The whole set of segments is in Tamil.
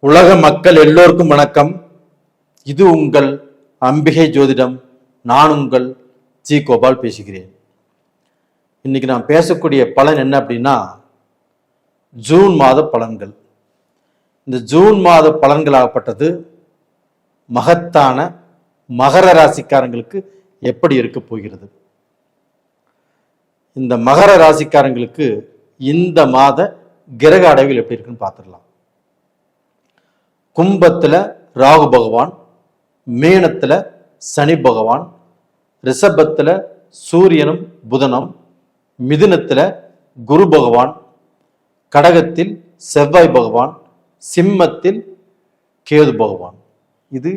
உலக மக்கள் எல்லோருக்கும் வணக்கம். இது உங்கள் அம்பிகை ஜோதிடம். நான் உங்கள் ஜி கோபால் பேசுகிறேன். இன்னைக்கு நான் பேசக்கூடிய பலன் என்ன அப்படின்னா, ஜூன் மாத பலன்கள். இந்த ஜூன் மாத பலன்களாகப்பட்டது மகத்தான மகர ராசிக்காரங்களுக்கு எப்படி இருக்க போகிறது. இந்த மகர ராசிக்காரங்களுக்கு இந்த மாத கிரக அடைவுகள் எப்படி இருக்குன்னு பார்த்துடலாம். கும்பத்துல ராகு பகவான், மீனத்துல சனி பகவான், ரிஷபத்துல சூரியனும் புதனும், மிதுனத்துல குரு பகவான், கடகத்தில் செவ்வாய் பகவான், சிம்மத்தில் கேது பகவான். இது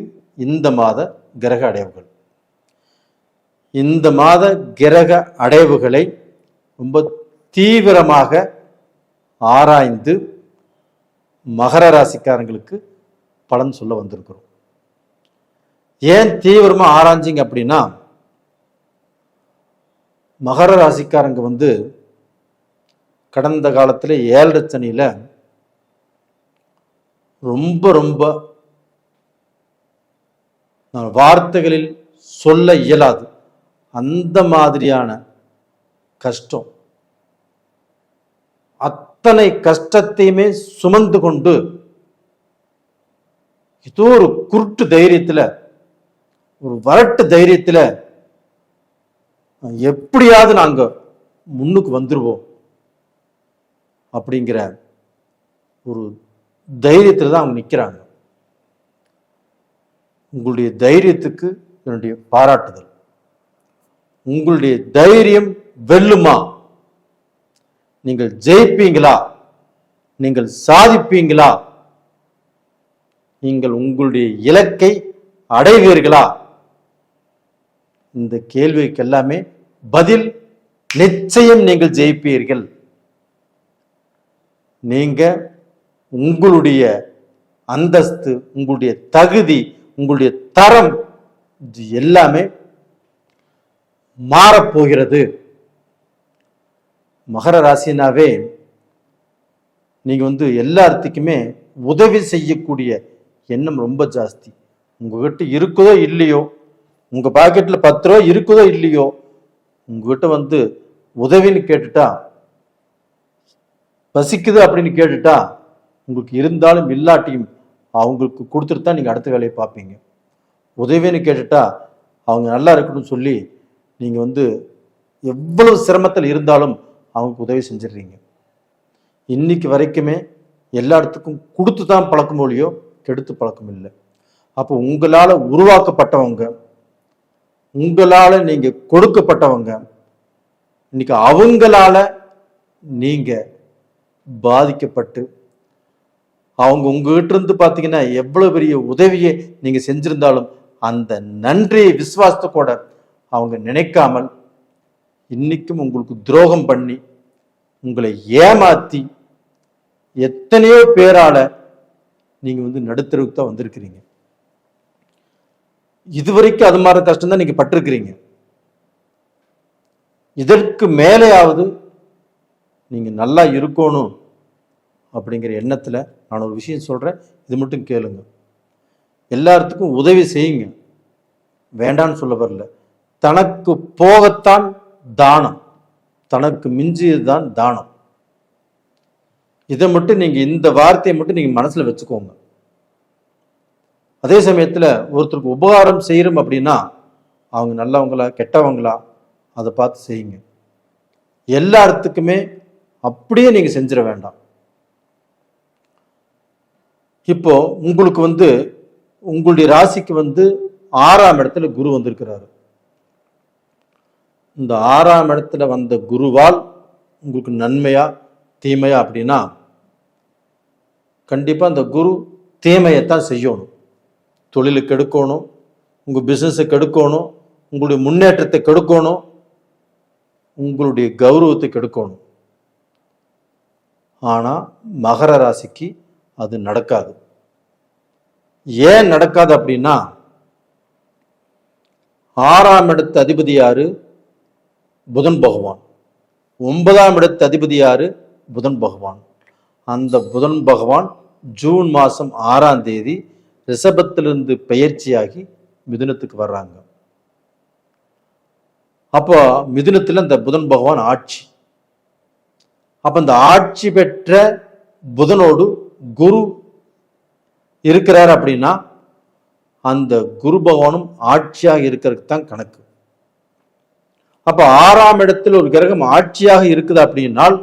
இந்த மாத கிரக அடைவுகள். இந்த மாத கிரக அடைவுகளை ரொம்ப தீவிரமாக ஆராய்ந்து மகர ராசிக்காரங்களுக்கு பலன் சொல்ல வந்திருக்கிறோம். ஏன் தீவிரமா ஆராய்ச்சிங்க அப்படின்னா, மகர ராசிக்காரங்க கடந்த காலத்துல 7 சனியில ரொம்ப வார்த்தைகளில் சொல்ல இயலாது அந்த மாதிரியான கஷ்டம், அத்தனை கஷ்டத்தையுமே சுமந்து கொண்டு ஏதோ ஒரு குருட்டு தைரியத்துல, ஒரு வரட்டு தைரியத்துல எப்படியாவது நாங்க முன்னுக்கு வந்துருவோம் அப்படிங்கிற ஒரு தைரியத்துல தான் அவங்க நிக்கிறாங்க. உங்களுடைய தைரியத்துக்கு என்னுடைய பாராட்டுதல். உங்களுடைய தைரியம் வெல்லுமா? நீங்கள் ஜெயிப்பீங்களா? நீங்கள் சாதிப்பீங்களா? நீங்கள் உங்களுடைய இலக்கை அடைவீர்களா? இந்த கேள்விக்கு எல்லாமே பதில் நிச்சயம். நீங்கள் ஜெயிப்பீர்கள். நீங்க உங்களுடைய அந்தஸ்து, உங்களுடைய தகுதி, உங்களுடைய தரம் எல்லாமே மாறப்போகிறது. மகர ராசினாவே நீங்க எல்லாத்துக்குமே உதவி செய்யக்கூடிய எண்ணம் ரொம்ப ஜாஸ்தி. உங்ககிட்ட இருக்குதோ இல்லையோ, உங்க பாக்கெட்ல 10 ரூபா இருக்குதோ இல்லையோ, உங்ககிட்ட உதவின்னு கேட்டுட்டா, பசிக்குது அப்படின்னு கேட்டுட்டா, உங்களுக்கு இருந்தாலும் இல்லாட்டியும் அவங்களுக்கு கொடுத்துட்டு தான் நீங்க அடுத்த வேலையை பார்ப்பீங்க. உதவின்னு கேட்டுட்டா அவங்க நல்லா இருக்கணும்னு சொல்லி நீங்க எவ்வளவு சிரமத்தில் இருந்தாலும் அவங்களுக்கு உதவி செஞ்சிடுறீங்க. இன்னைக்கு வரைக்குமே எல்லா இடத்துக்கும் கொடுத்து தான் பழக்கம் ஒழியோ கெடுத்து பழக்கம் இல்லை. அப்போ உங்களால உருவாக்கப்பட்டவங்க, உங்களால நீங்க கொடுக்கப்பட்டவங்க, இன்னைக்கு அவங்களால நீங்க பாதிக்கப்பட்டு அவங்க உங்ககிட்ட இருந்து பாத்தீங்கன்னா எவ்வளவு பெரிய உதவியை நீங்க செஞ்சிருந்தாலும் அந்த நன்றியை விசுவாசத்தை கூட அவங்க நினைக்காமல் இன்னைக்கும் உங்களுக்கு துரோகம் பண்ணி உங்களை ஏமாத்தி எத்தனையோ பேரால நீங்க நடுத்தருவுக்கு தான் வந்திருக்கிறீங்க. இதுவரைக்கும் அது மாதிரி கஷ்டம் தான் நீங்க பட்டிருக்கிறீங்க. இதற்கு மேலேயாவது நீங்க நல்லா இருக்கணும் அப்படிங்கிற எண்ணத்துல நான் ஒரு விஷயம் சொல்றேன், இது மட்டும் கேளுங்க. எல்லாத்துக்கும் உதவி செய்யுங்க, வேண்டான்னு சொல்ல வரல. தனக்கு போகத்தான் தானம், தனக்கு மிஞ்சியதுதான் தானம். இதை மட்டும் நீங்க, இந்த வார்த்தையை மட்டும் நீங்க மனசுல வச்சுக்கோங்க. அதே சமயத்துல ஒருத்தருக்கு உபகாரம் செய்யறோம் அப்படின்னா அவங்க நல்லவங்களா கெட்டவங்களா அதை பார்த்து செய்யுங்க. எல்லாத்துக்குமே அப்படியே நீங்க செஞ்சிட வேண்டாம். இப்போ உங்களுக்கு உங்களுடைய ராசிக்கு 6ஆம் இடத்துல குரு வந்திருக்கிறாரு. இந்த 6ஆம் இடத்துல வந்த குருவால் உங்களுக்கு நன்மையா தீமையா அப்படின்னா, கண்டிப்பா அந்த குரு தீமையைத்தான் செய்யணும். தொழிலுக்கு கெடுக்கணும், உங்க பிசினஸை கெடுக்கணும், உங்களுடைய முன்னேற்றத்தை கெடுக்கணும், உங்களுடைய கௌரவத்தை கெடுக்கணும். ஆனா மகர ராசிக்கு அது நடக்காது. ஏன் நடக்காது அப்படின்னா, 6ஆம் இடத்து அதிபதி யாரு? புதன் பகவான். 9ஆம் இடத்து அதிபதி யாரு? புதன் பகவான். அந்த புதன் பகவான் ஜூன் மாதம் 6ஆம் தேதி ரிஷபத்திலிருந்து பெயர்ச்சியாகி மிதுனத்துக்கு வர்றாங்க. அப்போ மிதுனத்தில் இந்த புதன் பகவான் ஆட்சி. அப்ப இந்த ஆட்சி பெற்ற புதனோடு குரு இருக்கிறார் அப்படின்னா அந்த குரு பகவானும் ஆட்சியாக இருக்கிறதுக்கு தான் கணக்கு. அப்ப 6ஆம் இடத்தில் ஒரு கிரகம் ஆட்சியாக இருக்குது அப்படின்னால்,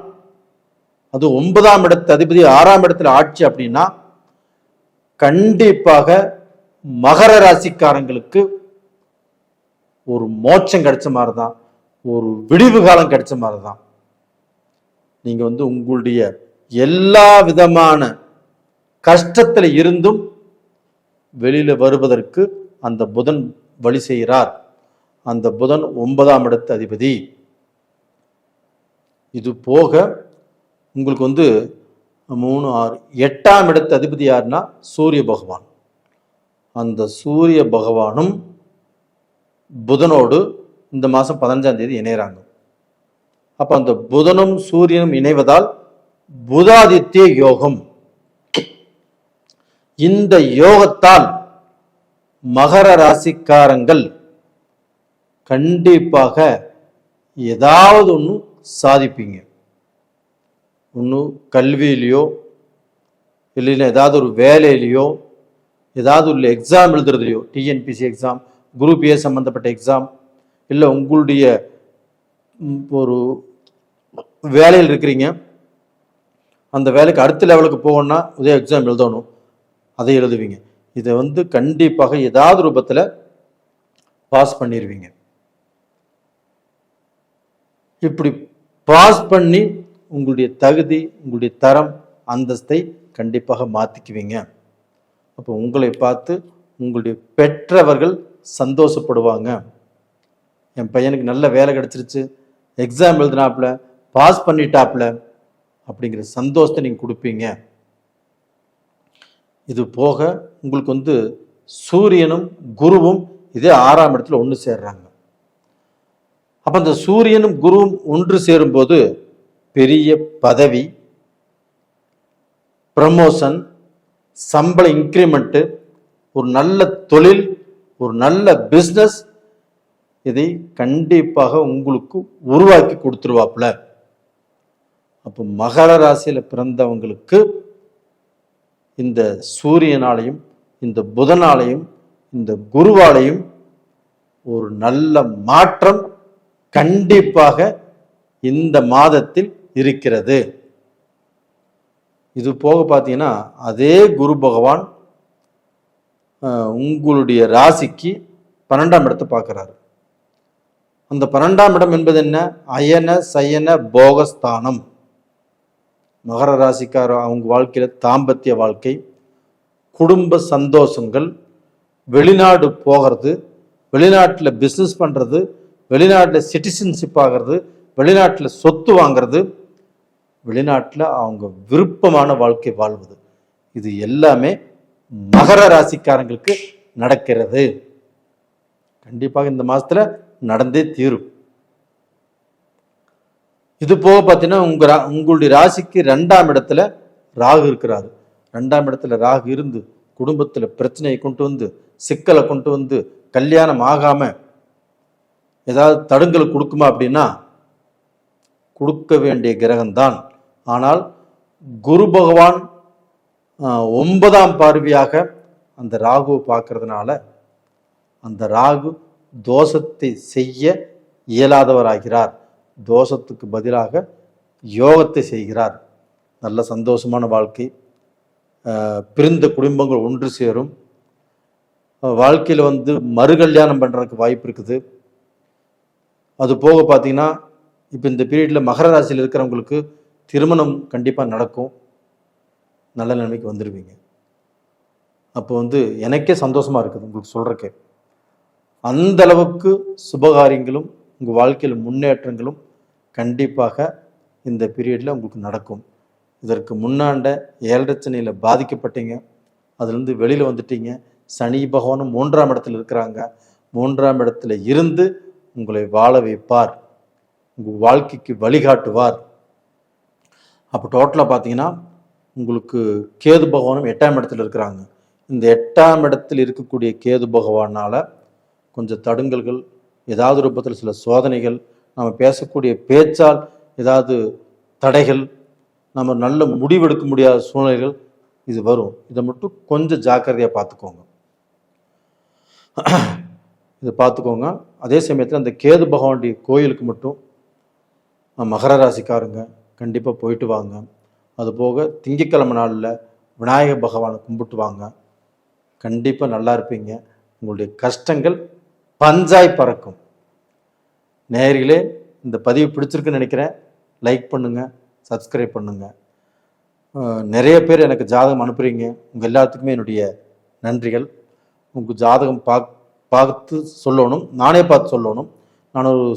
அது 9ஆம் இடத்து அதிபதி 6ஆம் இடத்துல ஆட்சி அப்படின்னா கண்டிப்பாக மகர ராசிக்காரங்களுக்கு ஒரு மோட்சம் கிடைச்ச மாதிரி தான், ஒரு விடிவு காலம் கிடைச்ச மாதிரி தான். நீங்க உங்களுடைய எல்லா விதமான கஷ்டத்துல இருந்தும் வெளியில வருவதற்கு அந்த புதன் வழி செய்கிறார். அந்த புதன் 9ஆம் இடத்து அதிபதி. இது போக உங்களுக்கு 3, 6, 8ஆம் இடத்து அதிபதி யாருன்னா சூரிய பகவான். அந்த சூரிய பகவானும் புதனோடு இந்த மாதம் 15ஆம் தேதி இணைகிறாங்க. அப்ப அந்த புதனும் சூரியனும் இணைவதால் புதாதித்ய யோகம். இந்த யோகத்தால் மகர ராசிக்காரங்கள் கண்டிப்பாக ஏதாவது ஒன்று சாதிப்பீங்க. ஒன்று கல்வியிலையோ, இல்லைன்னா ஏதாவது ஒரு வேலையிலையோ, ஏதாவது ஒரு எக்ஸாம் எழுதுறதுலையோ, டிஎன்பிசி எக்ஸாம், குரூப் ஏ சம்பந்தப்பட்ட எக்ஸாம், இல்லை உங்களுடைய ஒரு வேலையில் இருக்கிறீங்க, அந்த வேலைக்கு அடுத்த லெவலுக்கு போகணும்னா இதே எக்ஸாம் எழுதணும், அதை எழுதுவீங்க. இதை கண்டிப்பாக ஏதாவது ரூபத்தில் பாஸ் பண்ணிடுவீங்க. இப்படி பாஸ் பண்ணி உங்களுடைய தகுதி, உங்களுடைய தரம், அந்தஸ்தை கண்டிப்பாக மாற்றிக்குவீங்க. அப்போ உங்களை பார்த்து உங்களுடைய பெற்றவர்கள் சந்தோஷப்படுவாங்க. என் பையனுக்கு நல்ல வேலை கிடைச்சிருச்சு, எக்ஸாம் எழுதினாப்புல, பாஸ் பண்ணிட்டாப்புல அப்படிங்கிற சந்தோஷத்தை நீங்கள் கொடுப்பீங்க. இது போக உங்களுக்கு சூரியனும் குருவும் இதே 6ஆம் இடத்துல ஒன்று சேர்றாங்க. அப்போ அந்த சூரியனும் குருவும் ஒன்று சேரும்போது பெரிய பதவி, ப்ரமோஷன், சம்பள இன்க்ரிமெண்ட்டு, ஒரு நல்ல தொழில், ஒரு நல்ல பிஸ்னஸ், இதை கண்டிப்பாக உங்களுக்கு உருவாக்கி கொடுத்துருவாப்புல. அப்போ மகர ராசியில் பிறந்தவங்களுக்கு இந்த சூரியனாலையும், இந்த புதனாலையும், இந்த குருவாலையும் ஒரு நல்ல மாற்றம் கண்டிப்பாக இந்த மாதத்தில் இருக்கிறது. இது போக பார்த்தீங்கன்னா அதே குரு பகவான் உங்களுடைய ராசிக்கு 12ஆம் இடத்தை பார்க்குறாரு. அந்த 12ஆம் இடம் என்பது என்ன? அயன சயன போகஸ்தானம். மகர ராசிக்கார அவங்க வாழ்க்கையில் தாம்பத்திய வாழ்க்கை, குடும்ப சந்தோஷங்கள், வெளிநாடு போகிறது, வெளிநாட்டில் பிஸ்னஸ் பண்ணுறது, வெளிநாட்டில் சிட்டிசன்ஷிப் ஆகிறது, வெளிநாட்டில் சொத்து வாங்கிறது, வெளிநாட்டில் அவங்க விருப்பமான வாழ்க்கை வாழ்வது, இது எல்லாமே மகர ராசிக்காரங்களுக்கு நடக்கிறது. கண்டிப்பாக இந்த மாதத்தில் நடந்தே தீரும். இது போக பார்த்தீங்கன்னா உங்களுடைய ராசிக்கு 2ஆம் இடத்துல ராகு இருக்கிறாரு. 2ஆம் இடத்துல ராகு இருந்து குடும்பத்தில் பிரச்சனையை கொண்டு வந்து, சிக்கலை கொண்டு வந்து, கல்யாணம் ஆகாம ஏதாவது தடுங்கல் கொடுக்குமா அப்படின்னா கொடுக்க வேண்டிய கிரகம்தான். ஆனால் குரு பகவான் 9ஆம் பார்வையாக அந்த ராகுவை பார்க்கறதுனால அந்த ராகு தோஷத்தை செய்ய இயலாதவராகிறார். தோஷத்துக்கு பதிலாக யோகத்தை செய்கிறார். நல்ல சந்தோஷமான வாழ்க்கை, பிரிந்த குடும்பங்கள் ஒன்று சேரும், வாழ்க்கையில் மறுகல்யாணம் பண்ணுறதுக்கு வாய்ப்பு இருக்குது. அது போக பார்த்தீங்கன்னா இப்போ இந்த பீரியடில் மகர ராசியில் இருக்கிறவங்களுக்கு திருமணம் கண்டிப்பாக நடக்கும், நல்ல நிலைமைக்கு வந்துடுவீங்க. அப்போ எனக்கே சந்தோஷமாக இருக்குது உங்களுக்கு சொல்கிறக்கு. அந்த அளவுக்கு சுபகாரியங்களும் உங்கள் வாழ்க்கையில் முன்னேற்றங்களும் கண்டிப்பாக இந்த பீரியடில் உங்களுக்கு நடக்கும். இதற்கு முன்னாண்ட 7 சனியில் பாதிக்கப்பட்டீங்க, அதுலேருந்து வெளியில் வந்துட்டீங்க. சனி பகவானும் 3ஆம் இடத்துல இருக்கிறாங்க. 3ஆம் இடத்துல இருந்து உங்களை வாழ வைப்பார், உங்கள் வாழ்க்கைக்கு வழிகாட்டுவார். அப்போ டோட்டலாக பார்த்தீங்கன்னா உங்களுக்கு கேது பகவானும் 8ஆம் இடத்துல இருக்கிறாங்க. இந்த 8ஆம் இடத்தில் இருக்கக்கூடிய கேது பகவானால் கொஞ்சம் தடுங்கல்கள், ஏதாவது ரூபத்தில் சில சோதனைகள், நம்ம பேசக்கூடிய பேச்சால் ஏதாவது தடைகள், நம்ம நல்ல முடிவெடுக்க முடியாத சூழ்நிலைகள் இது வரும். இதை மட்டும் கொஞ்சம் ஜாக்கிரதையாக பார்த்துக்கோங்க. இதை பார்த்துக்கோங்க. அதே சமயத்தில் அந்த கேது பகவானுடைய கோயிலுக்கு மட்டும் மகர ராசிக்காரங்க கண்டிப்பாக போயிட்டு வாங்க. அதுபோக திங்கட்கிழமை நாளில் விநாயகர் பகவானை கும்பிட்டு வாங்க. கண்டிப்பாக நல்லா இருப்பீங்க. உங்களுடைய கஷ்டங்கள் பஞ்சாய் பறக்கும். நேயர்களே, இந்த பதிவு பிடிச்சிருக்குன்னு நினைக்கிறேன். லைக் பண்ணுங்கள், சப்ஸ்கிரைப் பண்ணுங்கள். நிறைய பேர் எனக்கு ஜாதகம் அனுப்புகிறீங்க. உங்கள் எல்லாத்துக்குமே என்னுடைய நன்றிகள். உங்கள் ஜாதகம் பார்த்து சொல்லணும், நானே பார்த்து சொல்லணும். நான் ஒரு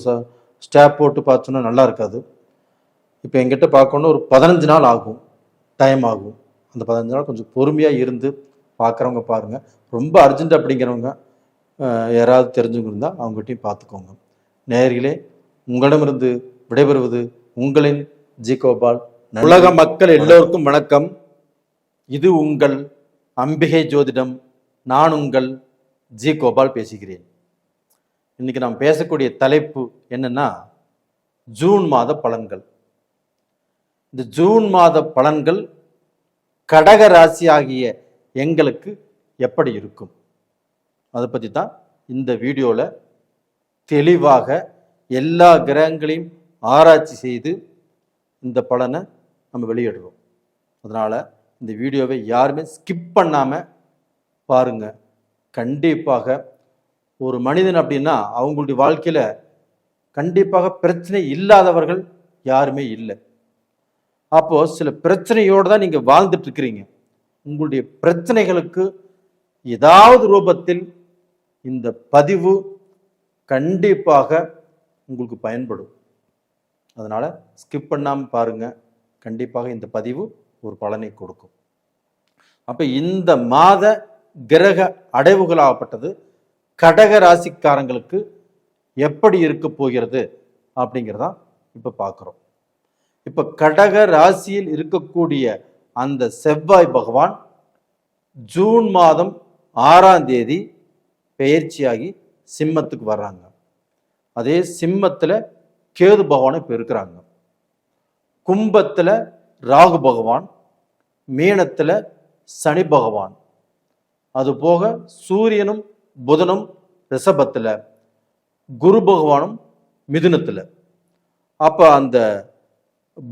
ஸ்டாப் போட்டு பார்த்தோன்னா நல்லா இருக்காது. இப்போ எங்கிட்ட பார்க்கணும் ஒரு 15 நாள் ஆகும், டைம் ஆகும். அந்த 15 நாள் கொஞ்சம் பொறுமையாக இருந்து பார்க்குறவங்க பாருங்கள். ரொம்ப அர்ஜென்ட் அப்படிங்கிறவங்க யாராவது தெரிஞ்சவங்க இருந்தால் அவங்ககிட்டையும் பார்த்துக்கோங்க. நேயர்களே, உங்களிடமிருந்து விடைபெறுவது உங்களின் ஜி கோபால். உலக மக்கள் எல்லோருக்கும் வணக்கம். இது உங்கள் அம்பிகை ஜோதிடம். நான் உங்கள் ஜி கோபால் பேசுகிறேன். இன்னைக்கு நாம் பேசக்கூடிய தலைப்பு என்னன்னா, ஜூன் மாத பலன்கள். இந்த ஜூன் மாத பலன்கள் கடக ராசி ஆகிய எங்களுக்கு எப்படி இருக்கும், அதை பற்றி தான் இந்த வீடியோவில் தெளிவாக எல்லா கிரகங்களையும் ஆராய்ச்சி செய்து இந்த பலனை நம்ம வெளியிடுறோம். அதனால் இந்த வீடியோவை யாருமே ஸ்கிப் பண்ணாமல் பாருங்கள். கண்டிப்பாக ஒரு மனிதன் அப்படின்னா அவங்களுடைய வாழ்க்கையில் கண்டிப்பாக பிரச்சனை இல்லாதவர்கள் யாருமே இல்லை. அப்போது சில பிரச்சனையோடு தான் நீங்கள் வாழ்ந்துட்டு இருக்கிறீங்க. உங்களுடைய பிரச்சனைகளுக்கு ஏதாவது ரூபத்தில் இந்த பதிவு கண்டிப்பாக உங்களுக்கு பயன்படும். அதனால் ஸ்கிப் பண்ணாமல் பாருங்கள். கண்டிப்பாக இந்த பதிவு ஒரு பலனை கொடுக்கும். அப்போ இந்த மாத கிரக அடைவுகளாகப்பட்டது கடக ராசிக்காரங்களுக்கு எப்படி இருக்க போகிறது அப்படிங்கிறதா இப்போ பார்க்குறோம். இப்போ கடக ராசியில் இருக்கக்கூடிய அந்த செவ்வாய் பகவான் ஜூன் மாதம் 6ஆம் தேதி பெயர்ச்சியாகி சிம்மத்துக்கு வர்றாங்க. அதே சிம்மத்தில் கேது பகவானை இப்போ இருக்கிறாங்க. கும்பத்தில் ராகு பகவான், மீனத்தில் சனி பகவான், அதுபோக சூரியனும் புதனும் ரிஷபத்தில், குரு பகவானும் மிதுனத்தில். அப்போ அந்த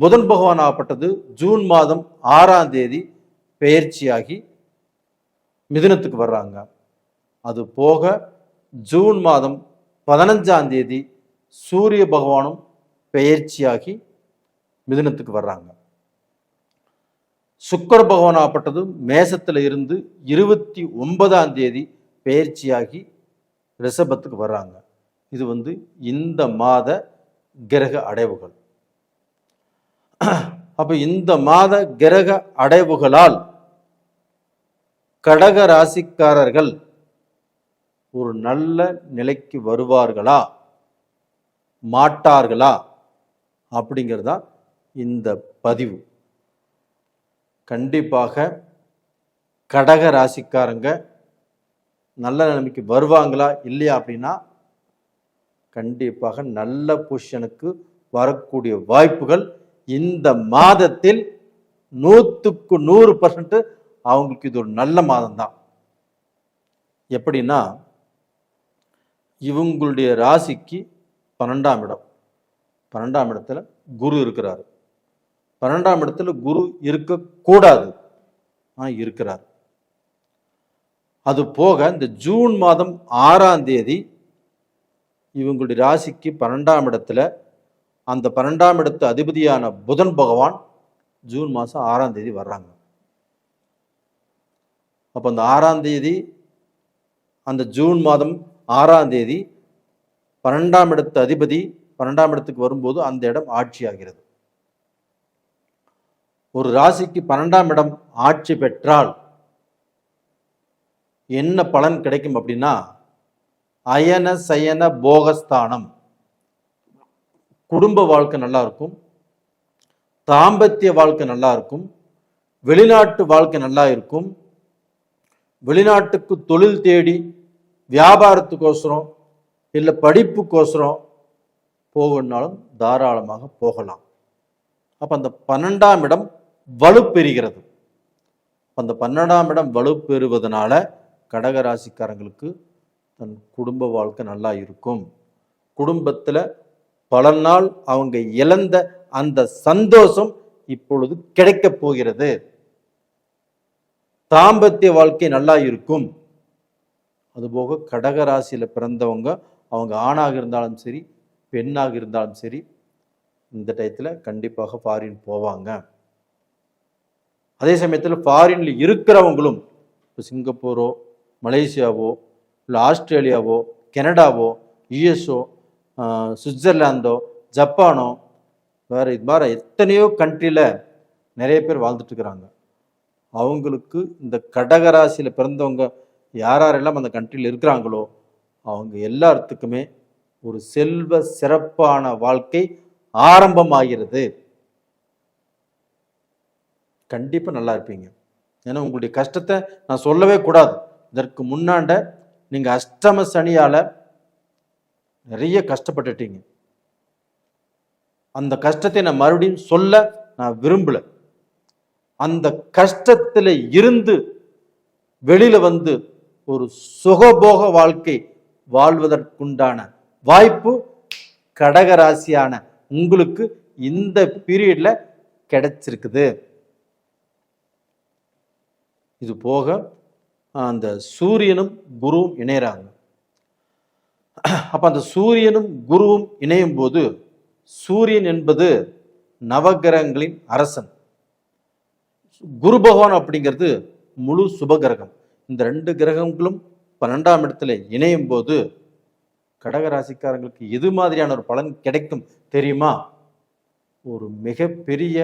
புதன் பகவான் ஆகப்பட்டது ஜூன் மாதம் 6ஆம் தேதி பெயர்ச்சியாகி மிதுனத்துக்கு வர்றாங்க. அது போக ஜூன் மாதம் 15ஆம் தேதி சூரிய பகவானும் பெயர்ச்சியாகி மிதுனத்துக்கு வர்றாங்க. சுக்கிர பகவான் ஆகப்பட்டது மேசத்தில் இருந்து 29ஆம் தேதி பெயர்ச்சியாகி ரிஷபத்துக்கு வர்றாங்க. இது இந்த மாத கிரக அடைவுகள். அப்போ இந்த மாத கிரக அடைவுகளால் கடக ராசிக்காரர்கள் ஒரு நல்ல நிலைக்கு வருவார்களா மாட்டார்களா அப்படிங்கிறதா இந்த பதிவு. கண்டிப்பாக கடக ராசிக்காரங்க நல்ல நிலைமைக்கு வருவாங்களா இல்லையா அப்படின்னா, கண்டிப்பாக நல்ல பொசிஷனுக்கு வரக்கூடிய வாய்ப்புகள் இந்த மாதத்தில் 100க்கு 100% அவங்களுக்கு இது ஒரு நல்ல மாதம் தான். எப்படின்னா, இவங்களுடைய ராசிக்கு 12ஆம் இடம், 12ஆம் இடத்துல குரு இருக்கிறார். 12ஆம் இடத்துல குரு இருக்கக்கூடாது, இருக்கிறார். அது போக இந்த ஜூன் மாதம் 6ஆம் தேதி இவங்களுடைய ராசிக்கு 12ஆம் இடத்துல அந்த 12ஆம் இடத்து அதிபதியான புதன் பகவான் ஜூன் மாதம் 6ஆம் தேதி வர்றாங்க. அப்போ அந்த 6ஆம் தேதி, அந்த ஜூன் மாதம் 6ஆம் தேதி 12ஆம் இடத்து அதிபதி 12ஆம் இடத்துக்கு வரும்போது அந்த இடம் ஆட்சி ஆகிறது. ஒரு ராசிக்கு 12ஆம் இடம் ஆட்சி பெற்றால் என்ன பலன் கிடைக்கும் அப்படின்னா, அயன சயன போகஸ்தானம், குடும்ப வாழ்க்கை நல்லா இருக்கும், தாம்பத்திய வாழ்க்கை நல்லா இருக்கும், வெளிநாட்டு வாழ்க்கை நல்லா இருக்கும். வெளிநாட்டுக்கு தொழில் தேடி வியாபாரத்துக்கோசரம் இல்லை படிப்புக்கோசரம் போகணுன்னாலும் தாராளமாக போகலாம். அப்போ அந்த 12ஆம் இடம் வலுப்பெறுகிறது. அந்த 12ஆம் இடம் வலுப்பெறுவதனால கடகராசிக்காரங்களுக்கு தன் குடும்ப வாழ்க்கை நல்லா இருக்கும். குடும்பத்தில் பல நாள் அவங்க இழந்த அந்த சந்தோஷம் இப்பொழுது கிடைக்க போகிறது. தாம்பத்திய வாழ்க்கை நல்லா இருக்கும். அதுபோக கடகராசியில பிறந்தவங்க அவங்க ஆணாக இருந்தாலும் சரி பெண்ணாக இருந்தாலும் சரி இந்த டயத்தில் கண்டிப்பாக ஃபாரின் போவாங்க. அதே சமயத்தில் ஃபாரின்ல இருக்கிறவங்களும் இப்போ சிங்கப்பூரோ மலேசியாவோ இல்லை ஆஸ்திரேலியாவோ கனடாவோ யுஎஸ்ஓ சுவிட்சர்லாந்தோ ஜப்பானோ வேறு இது மாதிரி எத்தனையோ கண்ட்ரியில் நிறைய பேர் வாழ்ந்துட்டு இருக்கிறாங்க. அவங்களுக்கு இந்த கடகராசியில் பிறந்தவங்க யாரெல்லாம் அந்த கண்ட்ரியில் இருக்கிறாங்களோ அவங்க எல்லாத்துக்குமே ஒரு செல்வ சிறப்பான வாழ்க்கை ஆரம்பமாகிறது. கண்டிப்பாக நல்லா இருப்பீங்க. ஏன்னா உங்களுடைய கஷ்டத்தை நான் சொல்லவே கூடாது. இதற்கு முன்னாண்ட நீங்கள் அஷ்டம சனியால் நிறைய கஷ்டப்பட்டுட்டீங்க. அந்த கஷ்டத்தை நான் மறுபடியும் சொல்ல நான் விரும்பல. அந்த கஷ்டத்தில் இருந்து வெளியில வந்து ஒரு சுகபோக வாழ்க்கை வாழ்வதற்குண்டான வாய்ப்பு கடகராசியான உங்களுக்கு இந்த பீரியட்ல கிடைச்சிருக்குது. இது போக அந்த சூரியனும் குருவும் இணையறாங்க. அப்ப அந்த சூரியனும் குருவும் இணையும் போது சூரியன் என்பது நவகிரகங்களின் அரசன். குரு பகவான் அப்படிங்கிறது முழு சுபகிரகம். இந்த 2 கிரகங்களும் 12ஆம் இடத்துல இணையும் போது கடகராசிக்காரங்களுக்கு எது மாதிரியான ஒரு பலன் கிடைக்கும் தெரியுமா? ஒரு மிகப்பெரிய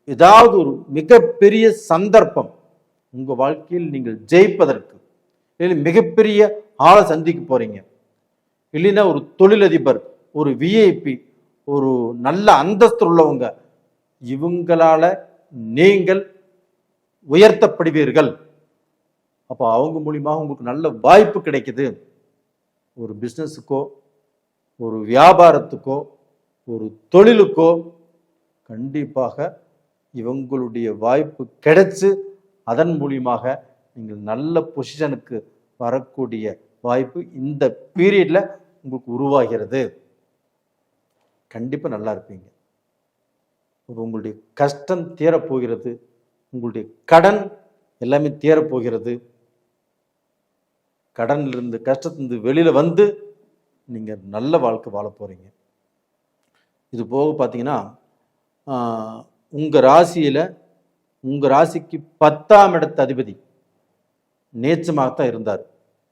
ஏதாவது ஒரு மிகப்பெரிய சந்தர்ப்பம் உங்க வாழ்க்கையில் நீங்கள் ஜெயிப்பதற்கு, இல்லை மிகப்பெரிய ஆளை சந்திக்க போறீங்க, இல்லைன்னா ஒரு தொழிலதிபர், ஒரு விஐபி, ஒரு நல்ல அந்தஸ்து உள்ளவங்க, இவங்களால நீங்கள் உயர்த்தப்படுவீர்கள். அப்போ அவங்க மூலியமாக உங்களுக்கு நல்ல வாய்ப்பு கிடைக்குது. ஒரு பிஸ்னஸுக்கோ ஒரு வியாபாரத்துக்கோ ஒரு தொழிலுக்கோ கண்டிப்பாக இவங்களுடைய வாய்ப்பு கிடைச்சு அதன் மூலியமாக நீங்கள் நல்ல பொசிஷனுக்கு வரக்கூடிய வாய்ப்பு இந்த பீரியட்ல உங்களுக்கு உருவாகிறது. கண்டிப்பாக நல்லா இருப்பீங்க. உங்களுடைய கஷ்டம் தீரப்போகிறது. உங்களுடைய கடன் எல்லாமே தீரப்போகிறது. கடனிலிருந்து கஷ்டத்திலிருந்து வெளியில வந்து நீங்க நல்ல வாழ்க்கை வாழ போறீங்க. இது போக பார்த்தீங்கன்னா உங்க ராசியில உங்க ராசிக்கு 10ஆம் இடத்து அதிபதி நேச்சமாகத்தான் இருந்தார்.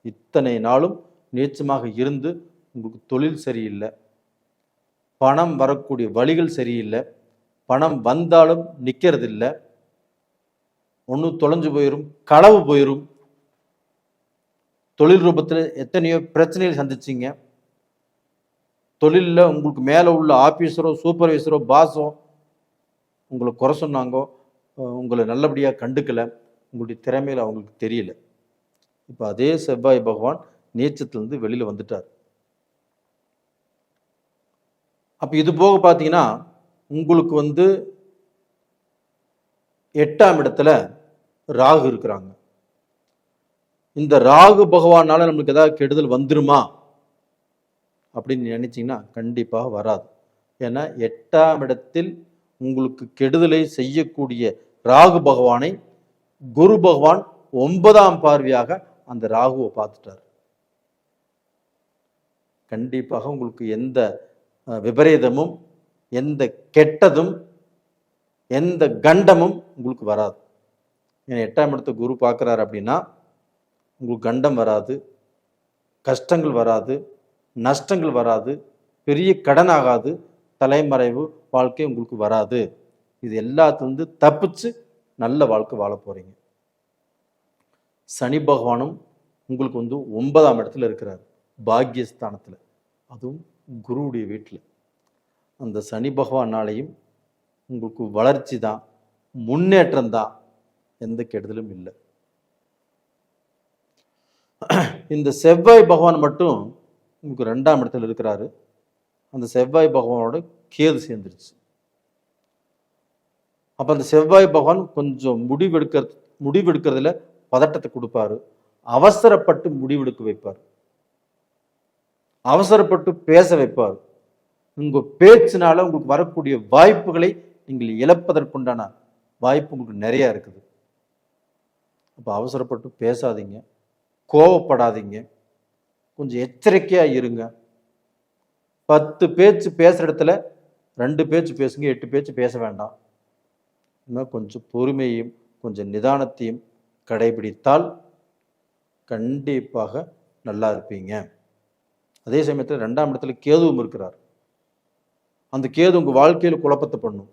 இத்தனை நாளும் நேச்சமாக இருந்து உங்களுக்கு தொழில் சரியில்லை, பணம் வரக்கூடிய வழிகள் சரியில்லை, பணம் வந்தாலும் நிற்கிறது இல்லை, ஒன்று தொலைஞ்சு போயிடும், களவு போயிடும், தொழில் ரூபத்தில் எத்தனையோ பிரச்சனைகள் சந்திச்சிங்க, தொழிலில் உங்களுக்கு மேலே உள்ள ஆஃபீஸரோ சூப்பர்வைசரோ பாஸோ உங்களை குறை சொன்னாங்கோ, உங்களை நல்லபடியாக கண்டுக்கலை, உங்களுடைய திறமையில் அவங்களுக்கு தெரியல. இப்போ அதே செவ்வாய் பகவான் நீச்சத்திலிருந்து வெளியில் வந்துட்டார். அப்போ இது போக பார்த்தீங்கன்னா உங்களுக்கு 8ஆம் இடத்துல ராகு இருக்கிறாங்க. இந்த ராகு பகவானால நம்மளுக்கு ஏதாவது கெடுதல் வந்துருமா அப்படின்னு நினைச்சீங்கன்னா கண்டிப்பாக வராது. ஏன்னா 8ஆம் இடத்தில் உங்களுக்கு கெடுதலை செய்யக்கூடிய ராகு பகவானை குரு பகவான் 9ஆம் பார்வையாக அந்த ராகுவை பார்த்துட்டார். கண்டிப்பாக உங்களுக்கு எந்த விபரீதமும் எந்த கெட்டதும் எந்த கண்டமும் உங்களுக்கு வராது. ஏன்னா 8ஆம் இடத்தை குரு பார்க்குறாரு அப்படின்னா உங்களுக்கு கண்டம் வராது, கஷ்டங்கள் வராது, நஷ்டங்கள் வராது, பெரிய கடன் ஆகாது, தலைமறைவு வாழ்க்கை உங்களுக்கு வராது. இது எல்லாத்துலேருந்து தப்பிச்சு நல்ல வாழ்க்கை வாழ போறீங்க. சனி பகவானும் உங்களுக்கு 9ஆம் இடத்துல இருக்கிறார், பாக்கியஸ்தானத்தில், அதுவும் குருவுடைய வீட்டில். அந்த சனி பகவானாலையும் உங்களுக்கு வளர்ச்சி தான், முன்னேற்றம் தான், எந்த கெடுதலும் இல்லை. இந்த செவ்வாய் பகவான் மட்டும் உங்களுக்கு 2ஆம் இடத்துல இருக்கிறாரு. அந்த செவ்வாய் பகவானோட கேது சேர்ந்துருச்சு. அப்போ அந்த செவ்வாய் பகவான் கொஞ்சம் முடிவெடுக்கிறதுல பதட்டத்தை கொடுப்பாரு. அவசரப்பட்டு முடிவெடுக்க வைப்பார், அவசரப்பட்டு பேச வைப்பார். உங்க பேச்சினால உங்களுக்கு வரக்கூடிய வாய்ப்புகளை நீங்கள் இழப்பதற்குண்டான வாய்ப்பு உங்களுக்கு நிறைய இருக்குது. அப்போ அவசரப்பட்டு பேசாதீங்க, கோவப்படாதீங்க, கொஞ்சம் எச்சரிக்கையா இருங்க. 10 பேச்சு பேசுற இடத்துல 2 பேச்சு பேசுங்க, 8 பேச்சு பேச வேண்டாம். இன்னும் கொஞ்சம் பொறுமையும் கொஞ்சம் நிதானத்தையும் கடைபிடித்தால் கண்டிப்பாக நல்லா இருப்பீங்க. அதே சமயத்தில் 2ஆம் இடத்துல கேதுவும் இருக்கிறார். அந்த கேது உங்க வாழ்க்கையில் குழப்பத்தை பண்ணும்.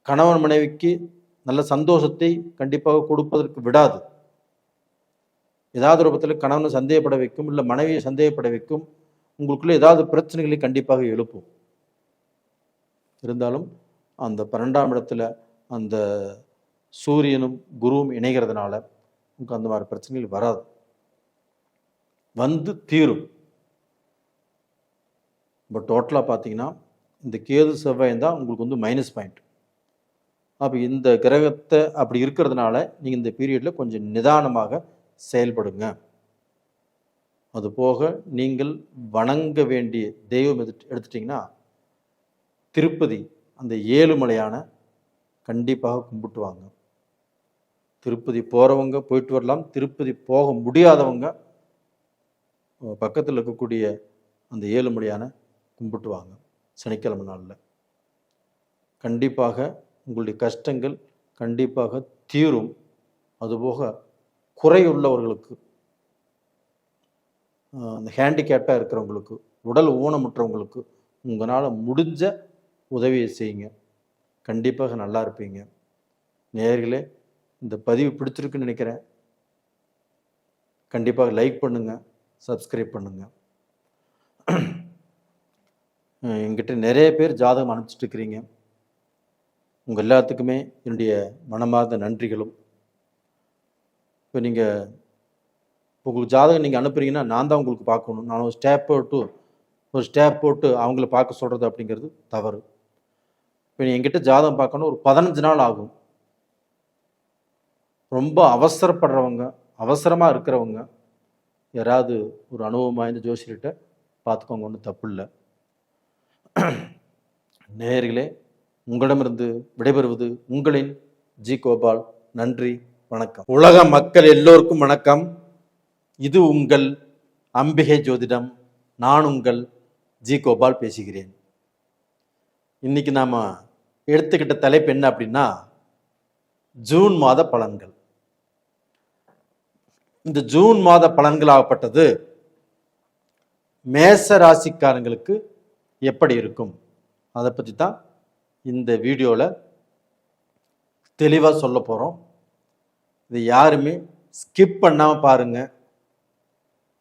கணவன் மனைவிக்கு நல்ல சந்தோஷத்தை கண்டிப்பாக கொடுப்பதற்கு விடாது. ஏதாவது ரூபத்தில் கணவனை சந்தேகப்பட வைக்கும், இல்லை மனைவியை சந்தேகப்பட வைக்கும். உங்களுக்குள்ள ஏதாவது பிரச்சனைகளை கண்டிப்பாக எழுப்பும். இருந்தாலும் அந்த 12ஆம் இடத்துல அந்த சூரியனும் குருவும் இணைகிறதுனால உங்களுக்கு அந்த மாதிரி பிரச்சனைகள் வராது, வந்து தீரும். பட் டோட்டலாக பார்த்தீங்கன்னா இந்த கேது செவ்வாய் தான் உங்களுக்கு வந்து மைனஸ் பாயிண்ட். அப்போ இந்த கிரகத்தை அப்படி இருக்கிறதுனால நீங்கள் இந்த பீரியடில் கொஞ்சம் நிதானமாக செயல்படுங்க. அதுபோக நீங்கள் வணங்க வேண்டிய தெய்வம் எடுத்துட்டிங்கன்னா திருப்பதி, அந்த ஏழுமலையான கண்டிப்பாக கும்பிட்டு வாங்க. திருப்பதி போகிறவங்க போயிட்டு வரலாம், திருப்பதி போக முடியாதவங்க பக்கத்தில் இருக்கக்கூடிய அந்த ஏழுமலையான கும்பிட்டு வாங்க. சனிக்கிழமை நாளில் கண்டிப்பாக உங்களுடைய கஷ்டங்கள் கண்டிப்பாக தீரும். அதுபோக குறையுள்ளவர்களுக்கு, அந்த ஹேண்டிகேப்பாக இருக்கிறவங்களுக்கு, உடல் ஊனமுற்றவங்களுக்கு உங்களால் முடிஞ்ச உதவியை செய்யுங்க. கண்டிப்பாக நல்லா இருப்பீங்க. நேயர்களே, இந்த பதிவு பிடிச்சிருக்குன்னு நினைக்கிறேன். கண்டிப்பாக லைக் பண்ணுங்கள், சப்ஸ்கிரைப் பண்ணுங்கள். என்கிட்ட நிறைய பேர் ஜாதகம் அனுப்பிச்சிட்டு இருக்கிறீங்க. உங்கள் எல்லாத்துக்குமே என்னுடைய மனமார்ந்த நன்றிகளும். இப்போ நீங்கள் உங்களுக்கு ஜாதகம் நீங்கள் அனுப்புறீங்கன்னா நான் தான் உங்களுக்கு பார்க்கணும். நான் ஒரு ஸ்டேப் போட்டு அவங்கள பார்க்க சொல்கிறது அப்படிங்கிறது தவறு. இப்போ நீ என்கிட்ட ஜாதகம் பார்க்கணும், ஒரு 15 நாள் ஆகும். ரொம்ப அவசரப்படுறவங்க, அவசரமாக இருக்கிறவங்க யாராவது ஒரு அனுபவம் வாய்ந்த ஜோசியர்கிட்ட பார்த்துக்கோங்க, ஒன்றும் தப்பு இல்லை. நேயர்களே, உங்களிடமிருந்து விடைபெறுவது உங்களின் ஜி கோபால். நன்றி, வணக்கம். உலக மக்கள் எல்லோருக்கும் வணக்கம். இது உங்கள் அம்பிகை ஜோதிடம். நான் உங்கள் ஜி கோபால் பேசுகிறேன். இன்னைக்கு நாம் எடுத்துக்கிட்ட தலைப்பு என்ன அப்படின்னா, ஜூன் மாத பலன்கள். இந்த ஜூன் மாத பலன்களாகப்பட்டது மேச ராசிக்காரங்களுக்கு எப்படி இருக்கும், அதை பற்றி தான் இந்த வீடியோவில் தெளிவாக சொல்ல போகிறோம். இது யாருமே ஸ்கிப் பண்ணாமல் பாருங்கள்.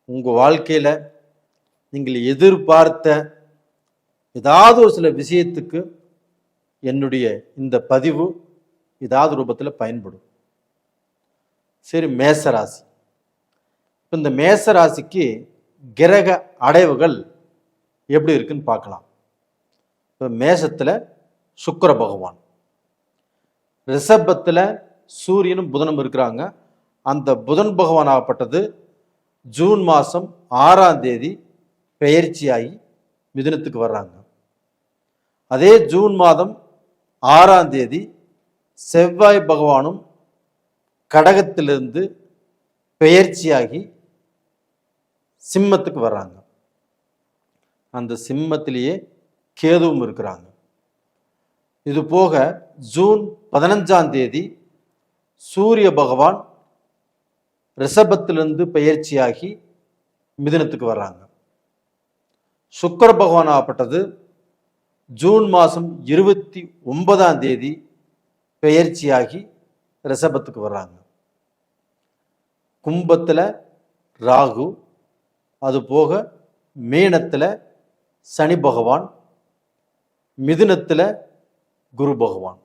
உங்கள் வாழ்க்கையில் நீங்கள் எதிர்பார்த்த ஏதாவது ஒரு சில விஷயத்துக்கு என்னுடைய இந்த பதிவு ஏதாவது ரூபத்தில் பயன்படும். சரி, மேசராசி. இப்போ இந்த மேசராசிக்கு கிரக அடைவுகள் எப்படி இருக்குன்னு பார்க்கலாம். இப்போ மேசத்தில் சுக்கிர பகவான், ரிஷபத்தில் சூரியனும் புதனும் இருக்கிறாங்க. அந்த புதன் பகவான் ஆகப்பட்டது ஜூன் மாதம் 6ஆம் தேதி பெயர்ச்சியாகி மிதுனத்துக்கு வர்றாங்க. அதே ஜூன் மாதம் 6ஆம் தேதி செவ்வாய் பகவானும் கடகத்திலிருந்து பெயர்ச்சியாகி சிம்மத்துக்கு வர்றாங்க. அந்த சிம்மத்திலேயே கேதுவும் இருக்கிறாங்க. இது போக ஜூன் 15ஆம் தேதி சூரிய பகவான் ரிஷபத்திலிருந்து பெயர்ச்சியாகி மிதுனத்துக்கு வர்றாங்க. சுக்கிர பகவான் ஆகப்பட்டது ஜூன் மாதம் 29ஆம் தேதி பெயர்ச்சியாகி ரிஷபத்துக்கு வர்றாங்க. கும்பத்தில் ராகு, அது போக மீனத்தில் சனி பகவான், மிதுனத்தில் குரு பகவான்.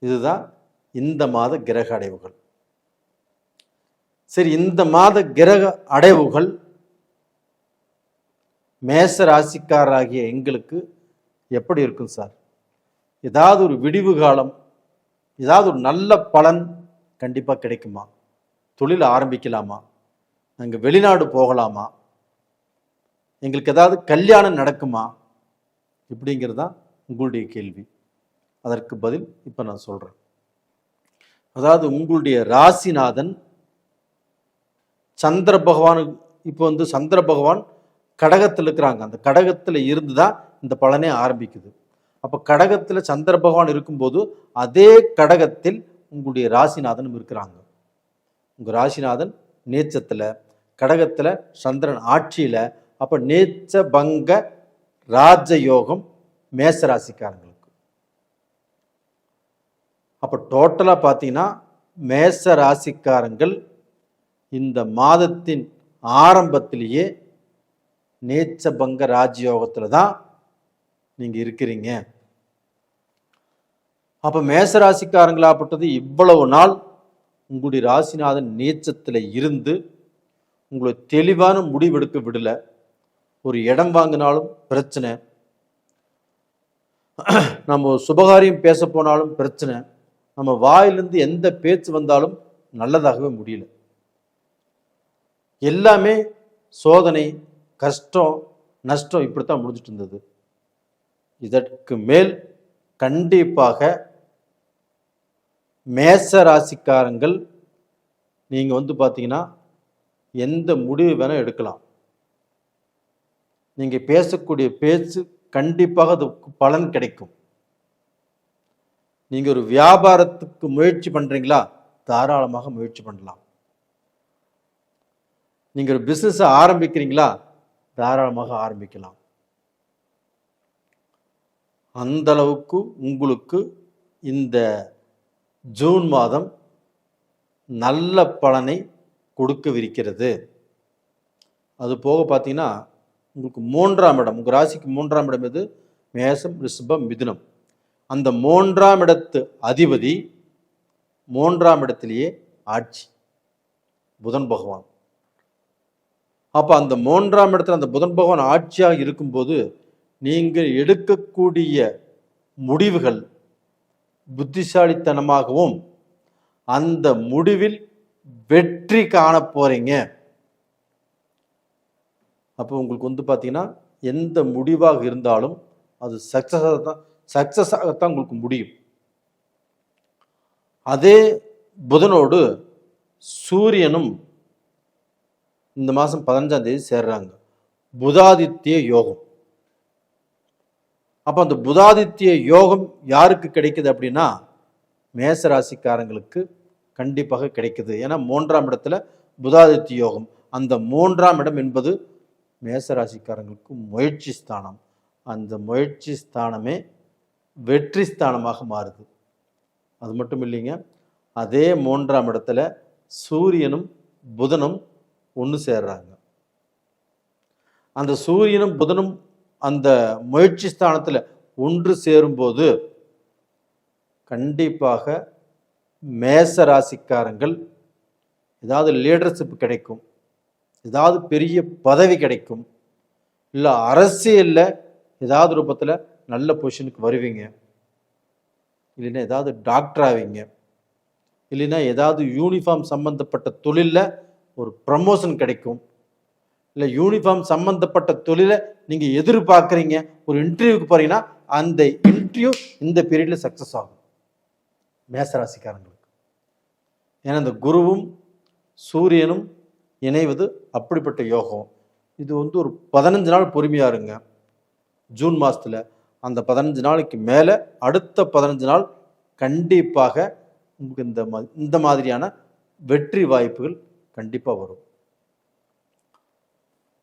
இதுதான் இந்த மாத கிரக அடைவுகள். சரி, இந்த மாத கிரக அடைவுகள் மேச ராசிக்காரராகிய எங்களுக்கு எப்படி இருக்கும் சார்? ஏதாவது ஒரு விடிவு காலம், ஏதாவது ஒரு நல்ல பலன் கண்டிப்பாக கிடைக்குமா? தொழில் ஆரம்பிக்கலாமா? நாங்கள் வெளிநாடு போகலாமா? எங்களுக்கு ஏதாவது கல்யாணம் நடக்குமா? இப்படிங்கிறது தான் உங்களுடைய கேள்வி. அதற்கு பதில் இப்போ நான் சொல்கிறேன். அதாவது உங்களுடைய ராசிநாதன் சந்திர பகவான், இப்போ சந்திர பகவான் கடகத்தில் இருக்கிறாங்க. அந்த கடகத்தில் இருந்து தான் இந்த பலனே ஆரம்பிக்குது. அப்போ கடகத்தில் சந்திர பகவான் இருக்கும்போது அதே கடகத்தில் உங்களுடைய ராசிநாதனும் இருக்கிறாங்க. உங்கள் ராசிநாதன் நேச்சத்தில், கடகத்தில் சந்திரன் ஆட்சியில். அப்போ நேச்ச பங்க ராஜயோகம் மேச ராசிக்காரங்களுக்கு. அப்போ டோட்டலாக பார்த்தீங்கன்னா மேச ராசிக்காரங்கள் இந்த மாதத்தின் ஆரம்பத்திலேயே நேச்ச பங்க ராஜயோகத்தில் தான் நீங்கள் இருக்கிறீங்க. அப்போ மேச ராசிக்காரங்களாகப்பட்டது இவ்வளவு நாள் உங்களுடைய ராசிநாதன் நீச்சத்தில் இருந்து உங்களை தெளிவான முடிவெடுக்க விடலை. ஒரு இடம் வாங்கினாலும் பிரச்சனை, நம்ம சுபகாரியம் பேச போனாலும் பிரச்சனை, நம்ம வாயிலிருந்து எந்த பேச்சு வந்தாலும் நல்லதாகவே முடியல. எல்லாமே சோதனை, கஷ்டம், நஷ்டம், இப்படித்தான் முடிஞ்சிட்டு இருந்தது. இதற்கு மேல் கண்டிப்பாக மேச ராசிக்காரங்கள் நீங்கள் பார்த்தீங்கன்னா எந்த முடிவு வேணால் எடுக்கலாம். நீங்கள் பேசக்கூடிய பேச்சு கண்டிப்பாக அதுக்கு பலன் கிடைக்கும். நீங்கள் ஒரு வியாபாரத்துக்கு முயற்சி பண்ணுறீங்களா? தாராளமாக முயற்சி பண்ணலாம். நீங்கள் ஒரு பிஸ்னஸை ஆரம்பிக்கிறீங்களா? தாராளமாக ஆரம்பிக்கலாம். அந்த அளவுக்கு உங்களுக்கு இந்த ஜூன் மாதம் நல்ல பலனை கொடுக்கவிருக்கிறது. அது போக பார்த்தீங்கன்னா உங்களுக்கு 3ஆம் இடம், உங்கள் ராசிக்கு 3ஆம் இடம் எது? மேசம், ரிஷபம், மிதுனம். அந்த 3ஆம் இடத்து அதிபதி 3ஆம் இடத்திலேயே ஆட்சி, புதன் பகவான். அப்போ அந்த 3ஆம் இடத்துல அந்த புதன் பகவான் ஆட்சியாக இருக்கும்போது நீங்கள் எடுக்கக்கூடிய முடிவுகள் புத்திசாலித்தனமாகவும் அந்த முடிவில் வெற்றி காண போறீங்க. அப்போ உங்களுக்கு பார்த்தீங்கன்னா எந்த முடிவாக இருந்தாலும் அது சக்சஸாகத்தான் உங்களுக்கு முடியும். அதே புதனோடு சூரியனும் இந்த மாதம் 15ஆம் தேதி சேர்றாங்க. புதாதித்ய யோகம். அப்போ அந்த புதாதித்ய யோகம் யாருக்கு கிடைக்குது அப்படின்னா மேச ராசிக்காரங்களுக்கு கண்டிப்பாக கிடைக்குது. ஏன்னா 3ஆம் இடத்துல புதாதித்ய யோகம். அந்த 3ஆம் இடம் என்பது மேச ராசிக்காரங்களுக்கு முயற்சி ஸ்தானம். அந்த முயற்சி ஸ்தானமே வெற்றி ஸ்தானமாக மாறுது. அது மட்டும் இல்லைங்க, அதே 3ஆம் இடத்துல சூரியனும் புதனும் ஒன்று சேர்றாங்க. அந்த சூரியனும் புதனும் அந்த முயற்சி ஸ்தானத்தில் ஒன்று சேரும்போது கண்டிப்பாக மேச ராசிக்காரங்கள் ஏதாவது லீடர்ஷிப் கிடைக்கும், ஏதாவது பெரிய பதவி கிடைக்கும், இல்லை அரசியலில் ஏதாவது ரூபத்தில் நல்ல பொசிஷனுக்கு வருவீங்க, இல்லைன்னா ஏதாவது டாக்டர் ஆவீங்க, இல்லைன்னா ஏதாவது யூனிஃபார்ம் சம்பந்தப்பட்ட தொழிலில் ஒரு ப்ரமோஷன் கிடைக்கும், இல்லை யூனிஃபார்ம் சம்பந்தப்பட்ட தொழிலை நீங்கள் எதிர்பார்க்குறீங்க, ஒரு இன்டர்வியூக்கு போகிறீங்கன்னா அந்த இன்டர்வியூ இந்த பீரியடில் சக்ஸஸ் ஆகும் மேசராசிக்காரங்களுக்கு. ஏன்னா இந்த குருவும் சூரியனும் இணைவது அப்படிப்பட்ட யோகம். இது ஒரு 15 நாள் பொறுமையாக இருங்க ஜூன் மாதத்தில். அந்த 15 நாளைக்கு மேலே அடுத்த 15 நாள் கண்டிப்பாக உங்களுக்கு இந்த மாதிரியான வெற்றி வாய்ப்புகள் கண்டிப்பாக வரும்.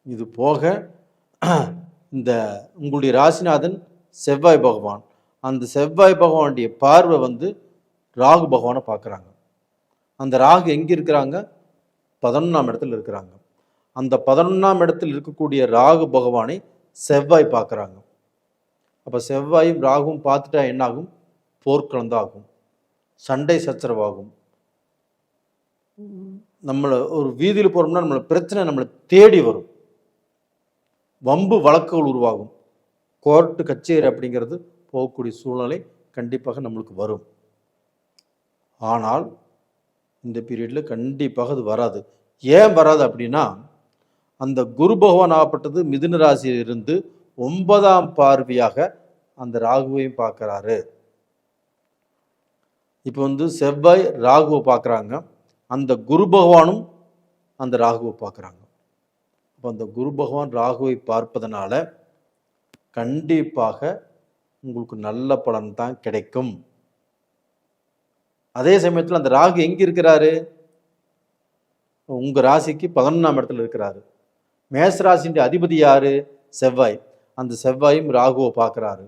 இது போக இந்த உங்களுடைய ராசிநாதன் செவ்வாய் பகவான், அந்த செவ்வாய் பகவானுடைய பார்வை ராகு பகவானை பார்க்குறாங்க. அந்த ராகு எங்கே இருக்கிறாங்க? 11ஆம் இடத்துல இருக்கிறாங்க. அந்த 11ஆம் இடத்தில் இருக்கக்கூடிய ராகு பகவானை செவ்வாய் பார்க்குறாங்க. அப்போ செவ்வாயும் ராகுவும் பார்த்துட்டா என்ன ஆகும்? போர்க்களம் தான் ஆகும், சண்டை சச்சரவாகும். நம்மளை ஒரு வீதியில் போகிறோம்னா நம்மளை பிரச்சனை நம்மளை தேடி வரும், வம்பு வழக்குகள் உருவாகும், கோர்ட்டு கச்சேரி அப்படிங்கிறது போகக்கூடிய சூழ்நிலை கண்டிப்பாக நம்மளுக்கு வரும். ஆனால் இந்த பீரியடில் கண்டிப்பாக அது வராது. ஏன் வராது அப்படின்னா, அந்த குரு பகவான் ஆகப்பட்டது மிதுன ராசியிலிருந்து 9ஆம் பார்வையாக அந்த ராகுவையும் பார்க்குறாரு. இப்போ செவ்வாய் ராகுவை பார்க்குறாங்க, அந்த குரு பகவானும் அந்த ராகுவை பார்க்குறாங்க. அப்போ அந்த குரு பகவான் ராகுவை பார்ப்பதனால கண்டிப்பாக உங்களுக்கு நல்ல பலன் தான் கிடைக்கும். அதே சமயத்தில் அந்த ராகு எங்கே இருக்கிறாரு? உங்கள் ராசிக்கு 11ஆம் இடத்துல இருக்கிறாரு. மேச ராசியின் அதிபதி யாரு? செவ்வாய். அந்த செவ்வாயும் ராகுவை பார்க்குறாரு,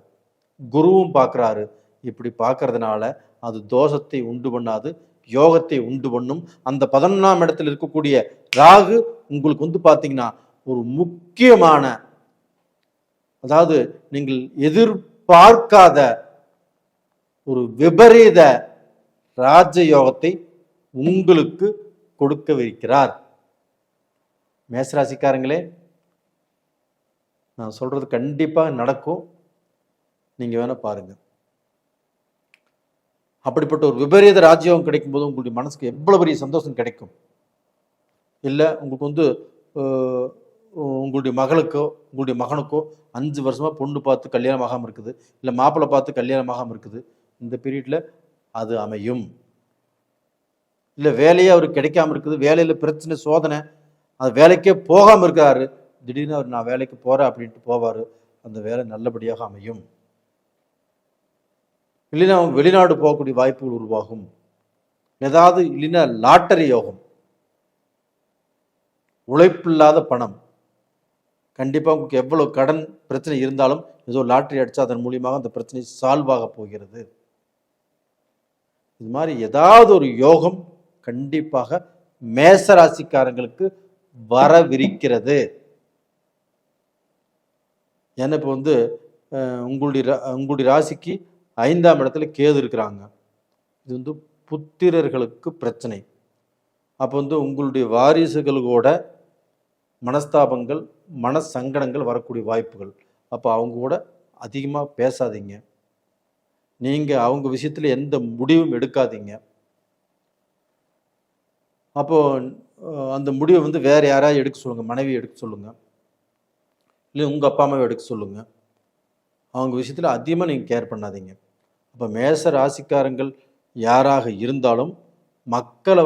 குருவும் பார்க்குறாரு. இப்படி பார்க்கறதுனால அது தோஷத்தை உண்டு பண்ணாது, யோகத்தை உண்டு பண்ணும். அந்த 11ஆம் இடத்துல இருக்கக்கூடிய ராகு உங்களுக்கு பார்த்தீங்கன்னா ஒரு முக்கியமான, அதாவது நீங்கள் எதிர்பார்க்காத ஒரு விபரீத ராஜயோகத்தை உங்களுக்கு கொடுக்கவிருக்கிறார். மேசராசிக்காரங்களே, நான் சொல்றது கண்டிப்பாக நடக்கும், நீங்க வேணா பாருங்க. அப்படிப்பட்ட ஒரு விபரீத ராஜ்யோகம் கிடைக்கும் போது உங்களுடைய மனசுக்கு எவ்வளவு பெரிய சந்தோஷம் கிடைக்கும். இல்லை உங்களுக்கு உங்களுடைய மகளுக்கோ உங்களுடைய மகனுக்கோ 5 வருஷமா பொண்ணு பார்த்து கல்யாணம் ஆகாமல் இருக்குது, இல்லை மாப்பிள்ளை பார்த்து கல்யாணம் ஆகாமல் இருக்குது, இந்த பீரியட்ல அது அமையும். இல்லை வேலையே அவருக்கு கிடைக்காம இருக்குது, வேலையில் பிரச்சனை சோதனை, அது வேலைக்கே போகாமல் இருக்காரு, திடீர்னு அவர் நான் வேலைக்கு போகிறேன் அப்படின்ட்டு போவார், அந்த வேலை நல்லபடியாக அமையும். இல்லைன்னா அவங்க வெளிநாடு போகக்கூடிய வாய்ப்புகள் உருவாகும். ஏதாவது இல்லைன்னா லாட்டரி யோகம், உழைப்பில்லாத பணம். கண்டிப்பாக உங்களுக்கு எவ்வளோ கடன் பிரச்சனை இருந்தாலும் ஏதோ லாட்டரி அடித்தா அதன் மூலியமாக அந்த பிரச்சனை சால்வ் ஆக போகிறது. இது மாதிரி ஏதாவது ஒரு யோகம் கண்டிப்பாக மேச ராசிக்காரங்களுக்கு வரவிருக்கிறது. ஏன்னா இப்போ உங்களுடைய ராசிக்கு 5ஆம் இடத்துல கேது இருக்கிறாங்க. இது புத்திரர்களுக்கு பிரச்சனை. அப்போ உங்களுடைய வாரிசுகளோட மனஸ்தாபங்கள், மன சங்கடங்கள் வரக்கூடிய வாய்ப்புகள். அப்போ அவங்க கூட அதிகமாக பேசாதீங்க, நீங்கள் அவங்க விஷயத்தில் எந்த முடிவும் எடுக்காதீங்க. அப்போது அந்த முடிவை வேறு யாராவது எடுக்க சொல்லுங்கள், மனைவி எடுக்க சொல்லுங்கள், இல்லை உங்கள் அப்பா அம்மாவை எடுக்க சொல்லுங்கள். அவங்க விஷயத்தில் அதிகமாக நீங்கள் கேர் பண்ணாதீங்க. அப்போ மேச ராசிக்காரங்கள் யாராக இருந்தாலும் மக்களை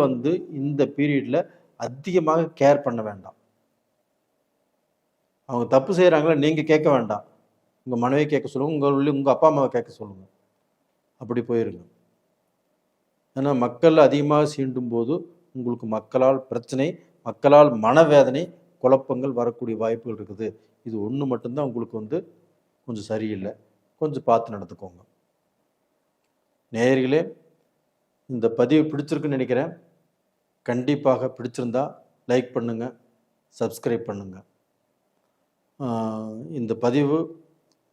இந்த பீரியடில் அதிகமாக கேர் பண்ண வேண்டாம். அவங்க தப்பு செய்கிறாங்களா நீங்கள் கேட்க வேண்டாம், உங்கள் மனைவியை கேட்க சொல்லுங்கள், உங்கள் அப்பா அம்மாவை கேட்க சொல்லுங்கள். அப்படி போயிருங்க. ஏன்னா மக்கள் அதிகமாக சீண்டும் போது உங்களுக்கு மக்களால் பிரச்சனை, மக்களால் மனவேதனை, குழப்பங்கள் வரக்கூடிய வாய்ப்புகள் இருக்குது. இது ஒன்று மட்டும்தான் உங்களுக்கு கொஞ்சம் சரியில்லை, கொஞ்சம் பார்த்து நடந்துக்கோங்க. நேயர்களே, இந்த பதிவு பிடிச்சிருக்குன்னு நினைக்கிறேன். கண்டிப்பாக பிடிச்சிருந்தா லைக் பண்ணுங்கள், சப்ஸ்கிரைப் பண்ணுங்கள். இந்த பதிவு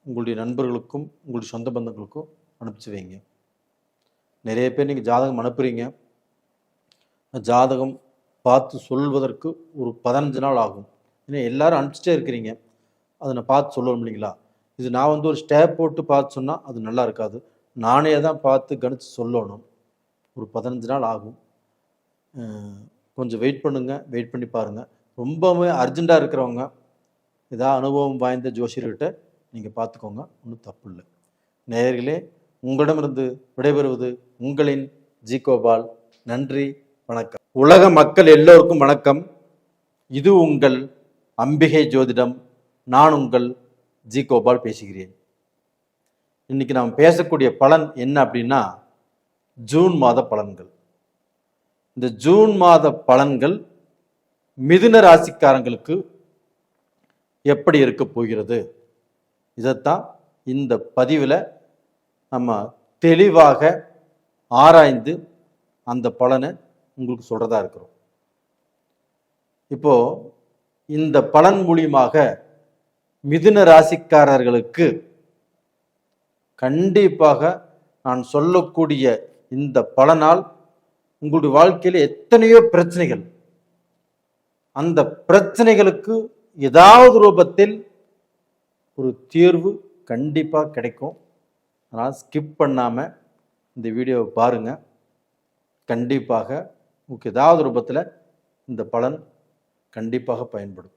உங்களுடைய நண்பர்களுக்கும் உங்களுடைய சொந்த பந்தங்களுக்கும் அனுப்பிச்சி வைங்க. நிறைய பேர் நீங்கள் ஜாதகம் அனுப்புகிறீங்க, ஜாதகம் பார்த்து சொல்வதற்கு ஒரு 15 நாள் ஆகும். ஏன்னா எல்லாரும் அனுப்பிச்சிட்டே இருக்கிறீங்க, அதை நான் பார்த்து சொல்லணும் இல்லைங்களா? இது நான் ஒரு ஸ்டேப் போட்டு பார்த்து சொன்னால் அது நல்லா இருக்காது, நானே தான் பார்த்து கணித்து சொல்லணும். ஒரு 15 நாள் ஆகும். கொஞ்சம் வெயிட் பண்ணுங்கள், வெயிட் பண்ணி பாருங்கள். ரொம்பவே அர்ஜெண்ட்டாக இருக்கிறவங்க ஏதாவது அனுபவம் வாய்ந்த ஜோசியர்கிட்ட நீங்கள் பார்த்துக்கோங்க, ஒன்றும் தப்பு இல்லை. நேயர்களே, உங்களிடமிருந்து விடைபெறுவது உங்களின் ஜி கோபால். நன்றி, வணக்கம். உலக மக்கள் எல்லோருக்கும் வணக்கம். இது உங்கள் அம்பிகை ஜோதிடம். நான் உங்கள் ஜி கோபால் பேசுகிறேன். இன்னைக்கு நாம் பேசக்கூடிய பலன் என்ன அப்படின்னா, ஜூன் மாத பலன்கள். இந்த ஜூன் மாத பலன்கள் மிதுன ராசிக்காரங்களுக்கு எப்படி இருக்க போகிறது, இதைத்தான் இந்த பதிவில் நம்ம தெளிவாக ஆராய்ந்து அந்த பலனை உங்களுக்கு சொல்றதா இருக்கிறோம். இப்போ இந்த பலன் மூலியமாக மிதுன ராசிக்காரர்களுக்கு கண்டிப்பாக நான் சொல்லக்கூடிய இந்த பலனால் உங்களுடைய வாழ்க்கையில் எத்தனையோ பிரச்சனைகள், அந்த பிரச்சனைகளுக்கு ஏதாவது ரூபத்தில் ஒரு தீர்வு கண்டிப்பாக கிடைக்கும். அதனால் ஸ்கிப் பண்ணாமல் இந்த வீடியோவை பாருங்கள். கண்டிப்பாக உங்களுக்கு ஏதாவது ரூபத்தில் இந்த பலன் கண்டிப்பாக பயன்படும்.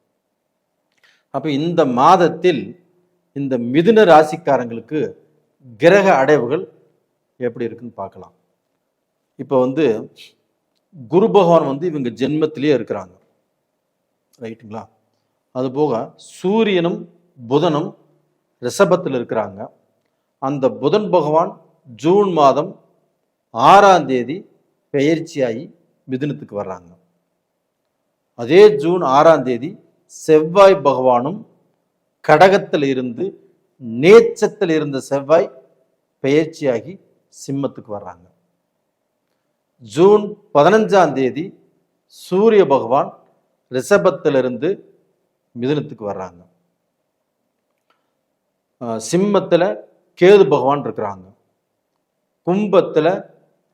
அப்போ இந்த மாதத்தில் இந்த மிதுன ராசிக்காரங்களுக்கு கிரக அடைவுகள் எப்படி இருக்குன்னு பார்க்கலாம். இப்போ குரு பகவான் இவங்க ஜென்மத்திலேயே இருக்கிறாங்க, ரைட்டுங்களா? அதுபோக சூரியனும் புதனும் ரிஷபத்தில் இருக்கிறாங்க. அந்த புதன் பகவான் ஜூன் மாதம் 6ஆம் தேதி பெயர்ச்சியாகி மிதுனத்துக்கு வர்றாங்க. அதே ஜூன் 6ஆம் தேதி செவ்வாய் பகவானும் கடகத்தில் இருந்து நேச்சத்தில் இருந்த செவ்வாய் பெயர்ச்சியாகி சிம்மத்துக்கு வர்றாங்க. ஜூன் 15ஆம் தேதி சூரிய பகவான் ரிஷபத்திலிருந்து மிதுனத்துக்கு வர்றாங்க. சிம்மத்தில் கேது பகவான் இருக்கிறாங்க. கும்பத்தில்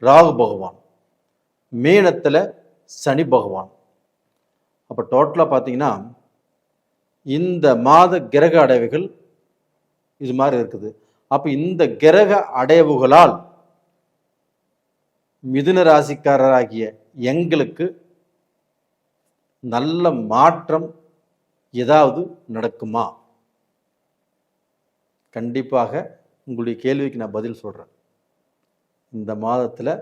ராகு பகவான், மீனத்தில் சனி பகவான். அப்போ டோட்டலாக பார்த்தீங்கன்னா இந்த மாத கிரக அடைவுகள் இது மாதிரி இருக்குது. அப்போ இந்த கிரக அடைவுகளால் மிதுன ராசிக்காரராகிய எங்களுக்கு நல்ல மாற்றம் ஏதாவது நடக்குமா? கண்டிப்பாக உங்களுடைய கேள்விக்கு நான் பதில் சொல்கிறேன். இந்த மாதத்தில்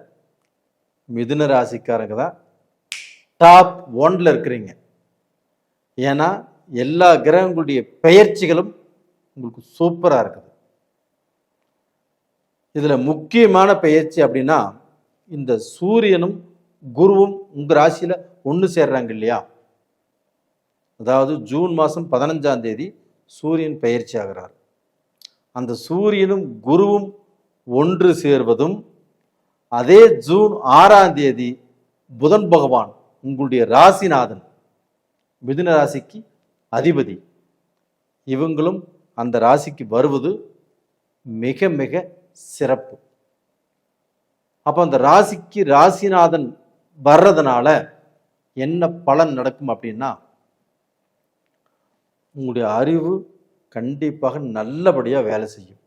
மிதுன ராசிக்காரங்க தான் டாப் 1ல் இருக்கிறீங்க. ஏன்னா எல்லா கிரகங்களுடைய பெயர்ச்சிகளும் உங்களுக்கு சூப்பராக இருக்குது. இதில் முக்கியமான பெயர்ச்சி அப்படின்னா இந்த சூரியனும் குருவும் உங்கள் ராசியில் ஒன்று சேர்றாங்க இல்லையா? அதாவது ஜூன் மாதம் 15ஆம் தேதி சூரியன் பெயர்ச்சி ஆகிறார். அந்த சூரியனும் குருவும் ஒன்று சேர்வதும், அதே ஜூன் 6ஆம் தேதி புதன் பகவான் உங்களுடைய ராசிநாதன், மிதுன ராசிக்கு அதிபதி, இவங்களும் அந்த ராசிக்கு வருவது மிக மிக சிறப்பு. அப்போ அந்த ராசிக்கு ராசிநாதன் வர்றதுனால என்ன பலன் நடக்கும் அப்படின்னா, உங்களுடைய அறிவு கண்டிப்பாக நல்லபடியாக வேலை செய்யும்.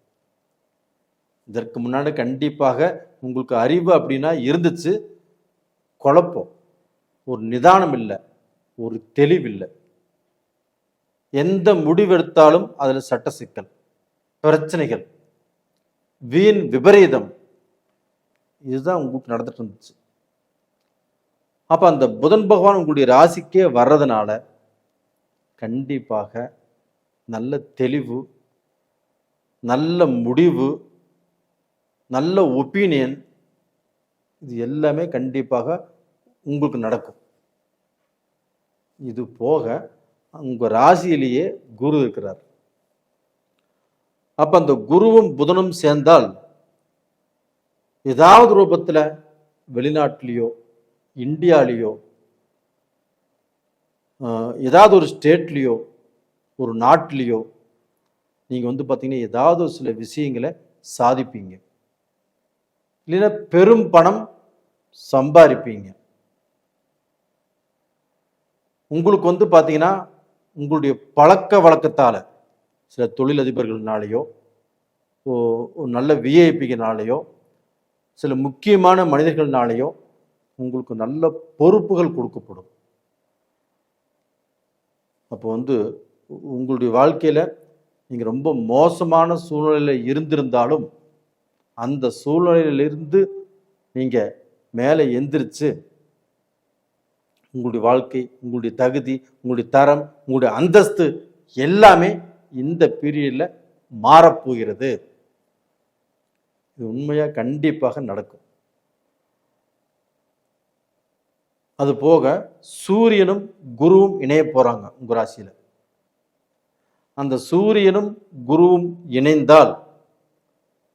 இதற்கு முன்னாடி கண்டிப்பாக உங்களுக்கு அறிவு அப்படின்னா இருந்துச்சு, குழப்பம், ஒரு நிதானம் இல்லை, ஒரு தெளிவில்லை. எந்த முடிவெடுத்தாலும் அதில் சட்ட சிக்கல், பிரச்சனைகள், வீண் விபரீதம், இதுதான் உங்களுக்கு நடந்துட்டு இருந்துச்சு. அப்போ அந்த புதன் பகவான் உங்களுடைய ராசிக்கே வர்றதுனால கண்டிப்பாக நல்ல தெளிவு, நல்ல முடிவு, நல்ல ஒப்பீனியன், இது எல்லாமே கண்டிப்பாக உங்களுக்கு நடக்கும். இது போக உங்கள் ராசியிலேயே குரு இருக்கிறார். அப்போ அந்த குருவும் புதனும் சேர்ந்தால் ஏதாவது ரூபத்தில் வெளிநாட்டிலேயோ இந்தியாலேயோ ஏதாவது ஒரு ஸ்டேட்லேயோ ஒரு நாட்டிலேயோ நீங்கள் பார்த்தீங்கன்னா ஏதாவது ஒரு சில விஷயங்களை சாதிப்பீங்க, இல்லைன்னா பெரும் பணம் சம்பாதிப்பீங்க. உங்களுக்கு பார்த்தீங்கன்னா உங்களுடைய பழக்க வழக்கத்தால் சில தொழிலதிபர்கள்னாலேயோ நல்ல விஐபிகளாலேயோ சில முக்கியமான மனிதர்கள்னாலேயோ உங்களுக்கு நல்ல பொறுப்புகள் கொடுக்கப்படும். அப்போ உங்களுடைய வாழ்க்கையில் நீங்கள் ரொம்ப மோசமான சூழ்நிலையில் இருந்திருந்தாலும் அந்த சூழ்நிலையிலிருந்து நீங்கள் மேலே எந்திரிச்சு உங்களுடைய வாழ்க்கை, உங்களுடைய தகுதி, உங்களுடைய தரம், உங்களுடைய அந்தஸ்து எல்லாமே இந்த பீரியடில் மாறப்போகிறது. இது உண்மையாக கண்டிப்பாக நடக்கும். அது போக சூரியனும் குருவும் இணைய போகிறாங்க உங்கள் ராசியில். அந்த சூரியனும் குருவும் இணைந்தால்